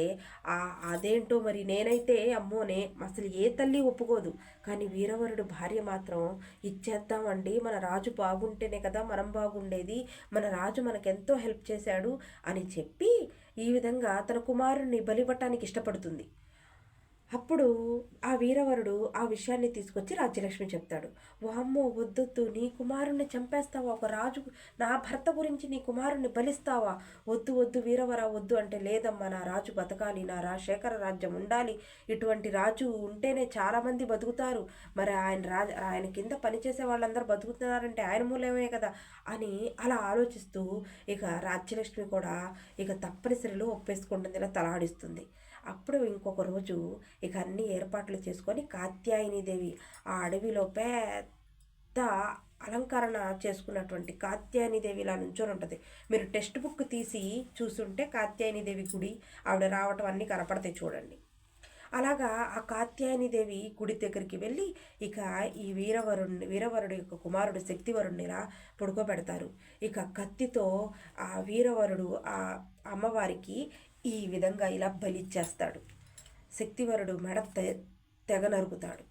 అదేంటో మరి నేనైతే అమ్మోనే అసలు ఏ తల్లి ఒప్పుకోదు, కానీ వీరవరుడు భార్య మాత్రం ఇచ్చేద్దామండి, మన రాజు బాగుంటేనే కదా మనం బాగుండేది, మన రాజు మనకెంతో హెల్ప్ చేశాడు అని చెప్పి ఈ విధంగా తన కుమారుణ్ణి బలివ్వటానికి ఇష్టపడుతుంది. అప్పుడు ఆ వీరవరుడు ఆ విషయాన్ని తీసుకొచ్చి రాజ్యలక్ష్మి చెప్తాడు. వామ్మో, వద్దొద్దు, నీ కుమారుణ్ణి చంపేస్తావా? ఒక రాజు, నా భర్త గురించి నీ కుమారుణ్ణి బలిస్తావా? వద్దు వద్దు వీరవర వద్దు అంటే, లేదమ్మా, నా రాజు బతకాలి, నా శేఖర రాజ్యం ఉండాలి, ఇటువంటి రాజు ఉంటేనే చాలామంది బతుకుతారు, మరి ఆయన కింద పనిచేసే వాళ్ళందరూ బతుకుతున్నారంటే ఆయన మూలమే కదా అని అలా ఆలోచిస్తూ ఇక రాజ్యలక్ష్మి కూడా ఇక తప్పనిసరిలో ఒప్పేసుకుంటుంది, ఇలా తలాడిస్తుంది. అప్పుడు ఇంకొక రోజు ఇక అన్ని ఏర్పాట్లు చేసుకొని కాత్యాయనీదేవి ఆ అడవిలో పెద్ద అలంకరణ చేసుకున్నటువంటి కాత్యాయనీదేవి ఇలా నుంచొని ఉంటుంది. మీరు టెక్స్ట్ బుక్ తీసి చూసుంటే కాత్యాయనీదేవి గుడి ఆవిడ రావటం అన్నీ కనపడతాయి, చూడండి. అలాగా ఆ కాత్యాయనీదేవి గుడి దగ్గరికి వెళ్ళి ఇక ఈ వీరవరుడి యొక్క కుమారుడు శక్తివరుణ్ణి ఇలా పడుకోబెడతారు. ఇక కత్తితో ఆ వీరవరుడు ఆ అమ్మవారికి ఈ విధంగా ఇలా బలిచ్చేస్తాడు. శక్తివరుడు మెడ తెగ నరుకుతాడు.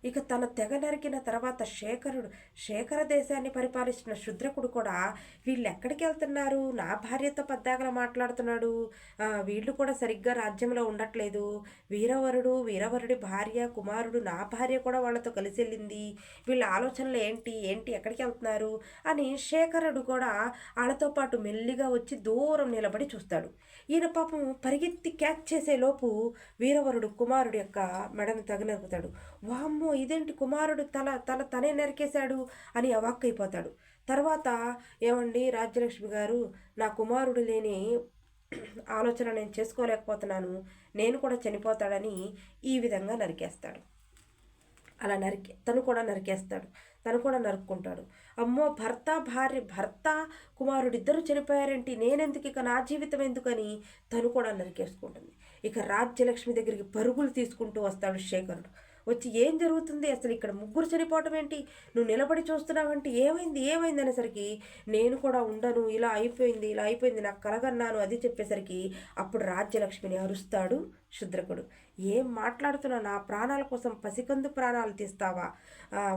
ఇక తన తెగ నరికిన తర్వాత శేఖర దేశాన్ని పరిపాలిస్తున్న శుద్రకుడు కూడా వీళ్ళు ఎక్కడికి వెళ్తున్నారు, నా భార్యతో పద్దాకలా మాట్లాడుతున్నాడు, వీళ్ళు కూడా సరిగ్గా రాజ్యంలో ఉండట్లేదు, వీరవరుడి భార్య కుమారుడు నా భార్య కూడా వాళ్ళతో కలిసి వెళ్ళింది, వీళ్ళ ఆలోచనలు ఏంటి ఎక్కడికి వెళ్తున్నారు అని శేఖరుడు కూడా వాళ్ళతో పాటు మెల్లిగా వచ్చి దూరం నిలబడి చూస్తాడు. ఈయన పాపం పరిగెత్తి క్యాచ్ చేసే లోపు వీరవరుడు కుమారుడు యొక్క మెడను తెగ నరుకుతాడు. వామ్మో, ఇదేంటి, కుమారుడు తనే నరికేశాడు అని అవాక్కైపోతాడు. తర్వాత, ఏమండి రాజ్యలక్ష్మి గారు, నా కుమారుడు లేని ఆలోచన నేను చేసుకోలేకపోతున్నాను, నేను కూడా చనిపోతాడని ఈ విధంగా నరికేస్తాడు. అలా తను కూడా నరుక్కుంటాడు. అమ్మో, భర్త కుమారుడిద్దరూ చనిపోయారేంటి, నేనెందుకు, ఇక నా జీవితం ఎందుకని తను కూడా నరికేసుకుంటుంది. ఇక రాజ్యలక్ష్మి దగ్గరికి పరుగులు తీసుకుంటూ వస్తాడు శేఖరుడు. వచ్చి, ఏం జరుగుతుంది అసలు, ఇక్కడ ముగ్గురు చనిపోవటం ఏంటి, నువ్వు నిలబడి చూస్తున్నావంటే ఏమైంది అనేసరికి, నేను కూడా ఉండను, ఇలా అయిపోయింది నాకు కలగన్నాను అది చెప్పేసరికి అప్పుడు రాజ్యలక్ష్మిని అరుస్తాడు శుద్రకుడు. ఏం మాట్లాడుతున్నావు, నా ప్రాణాల కోసం పసికందు ప్రాణాలు తీస్తావా,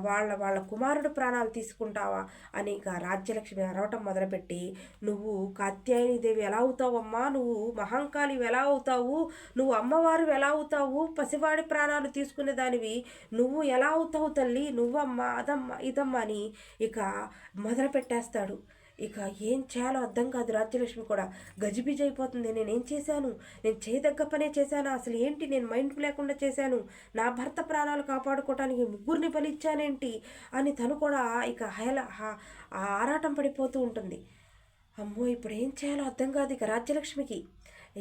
వాళ్ళ కుమారుడు ప్రాణాలు తీసుకుంటావా అని ఇక రాజ్యలక్ష్మి అరవటం మొదలుపెట్టి, నువ్వు కాత్యాయనీదేవి ఎలా అవుతావమ్మా, నువ్వు మహంకాళి ఎలా అవుతావు, నువ్వు అమ్మవారు ఎలా అవుతావు, పసివాడి ప్రాణాలు తీసుకునేదానివి నువ్వు ఎలా అవుతావు తల్లి, నువ్వమ్మా ఇదమ్మా అని ఇక మొదలు పెట్టేస్తాడు. ఇక ఏం చేయాలో అర్థం కాదు రాజ్యలక్ష్మి కూడా. గజిబిజి అయిపోతుంది. నేనేం చేశాను, నేను చేయదగ్గ పనే చేశాను, అసలు ఏంటి, నేను మైండ్ లేకుండా చేశాను, నా భర్త ప్రాణాలు కాపాడుకోవటానికి ముగ్గురిని బలిచ్చానేంటి అని తను కూడా ఇక ఆరాటం పడిపోతూ ఉంటుంది. అమ్మో, ఇప్పుడు ఏం చేయాలో అర్థం కాదు ఇక రాజ్యలక్ష్మికి.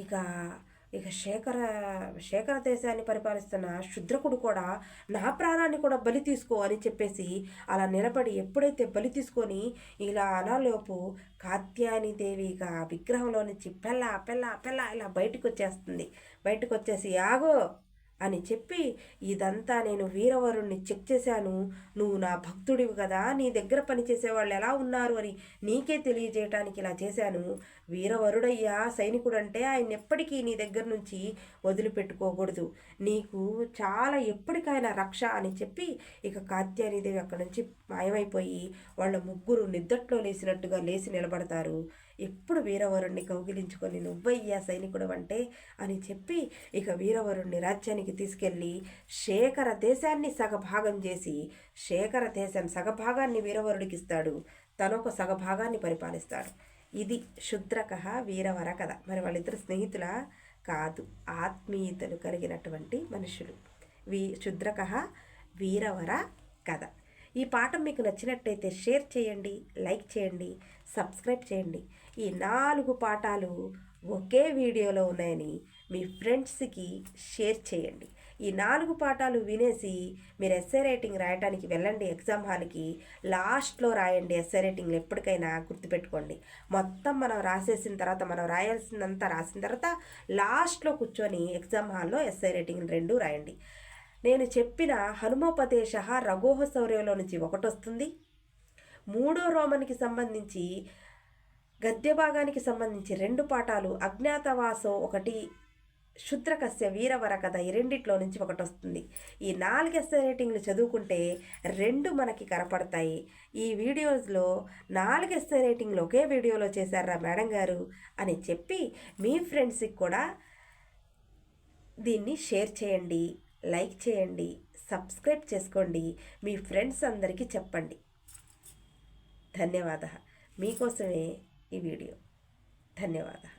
ఇక శేఖర దేశాన్ని పరిపాలిస్తున్న శుద్రకుడు కూడా నా ప్రాణాన్ని కూడా బలి తీసుకో అని చెప్పేసి అలా నిలబడి ఎప్పుడైతే బలి తీసుకొని ఇలా అనలోపు కాత్యాయనీదేవి ఇక విగ్రహంలో నుంచి పెళ్ళ ఇలా బయటకు వచ్చేసి, ఆగో అని చెప్పి, ఇదంతా నేను వీరవరుణ్ణి చెక్ చేశాను, నువ్వు నా భక్తుడివి కదా, నీ దగ్గర పనిచేసే వాళ్ళు ఎలా ఉన్నారు అని నీకే తెలియజేయటానికి ఇలా చేశాను. వీరవరుడయ్యా సైనికుడు అంటే ఆయన ఎప్పటికీ నీ దగ్గర నుంచి వదిలిపెట్టుకోకూడదు, నీకు చాలా ఎప్పటికైనా రక్ష అని చెప్పి ఇక కాత్యాయనీదేవి అక్కడి నుంచి మాయమైపోయి వాళ్ళ ముగ్గురు నిద్దట్లో లేచినట్టుగా లేచి నిలబడతారు. ఎప్పుడు వీరవరుణ్ణి కౌగిలించుకొని, నువ్వయ్యా సైనికుడు అంటే అని చెప్పి ఇక వీరవరుణ్ణి రాజ్యానికి తీసుకెళ్ళి శేఖర దేశాన్ని సగభాగం చేసి, శేఖర దేశాన్ని సగభాగాన్ని వీరవరుడికి ఇస్తాడు, తనొక సగభాగాన్ని పరిపాలిస్తాడు. ఇది శుద్రక వీరవర కథ. మరి వాళ్ళిద్దరు స్నేహితుల కాదు, ఆత్మీయతలు కలిగినటువంటి మనుషులు. శుద్రక వీరవర కథ. ఈ పాఠం మీకు నచ్చినట్టయితే షేర్ చేయండి, లైక్ చేయండి, సబ్స్క్రైబ్ చేయండి. ఈ 4 పాఠాలు ఒకే వీడియోలో ఉన్నాయని మీ ఫ్రెండ్స్కి షేర్ చేయండి. ఈ 4 పాఠాలు వినేసి మీరు ఎస్సే రైటింగ్ రాయడానికి వెళ్ళండి ఎగ్జామ్ హాల్కి. లాస్ట్లో రాయండి ఎస్సే రైటింగ్లు. ఎప్పటికైనా గుర్తుపెట్టుకోండి, మొత్తం మనం రాసేసిన తర్వాత, మనం రాయాల్సిందంతా రాసిన తర్వాత లాస్ట్లో కూర్చొని ఎగ్జామ్ హాల్లో ఎస్సే రైటింగ్ 2 రాయండి. నేను చెప్పిన హనుమోపదేశ రఘోహ శౌర్యంలో నుంచి 1 వస్తుంది. 3వ రోమన్కి సంబంధించి గద్య భాగానికి సంబంధించి 2 పాఠాలు, అజ్ఞాతవాసం 1, క్షుద్రకస్య వీరవర కథ ఈ రెండిట్లో నుంచి ఒకటి వస్తుంది. ఈ 4 ఎస్సే రైటింగ్లు చదువుకుంటే 2 మనకి కనపడతాయి. ఈ వీడియోస్లో 4 ఎస్సే రైటింగ్లు ఒకే వీడియోలో చేశారా మేడం గారు అని చెప్పి మీ ఫ్రెండ్స్కి కూడా దీన్ని షేర్ చేయండి, లైక్ చేయండి, సబ్స్క్రైబ్ చేసుకోండి, మీ ఫ్రెండ్స్ అందరికీ చెప్పండి. ధన్యవాదాలు. మీకోసమే ఈ వీడియో. ధన్యవాదాలు.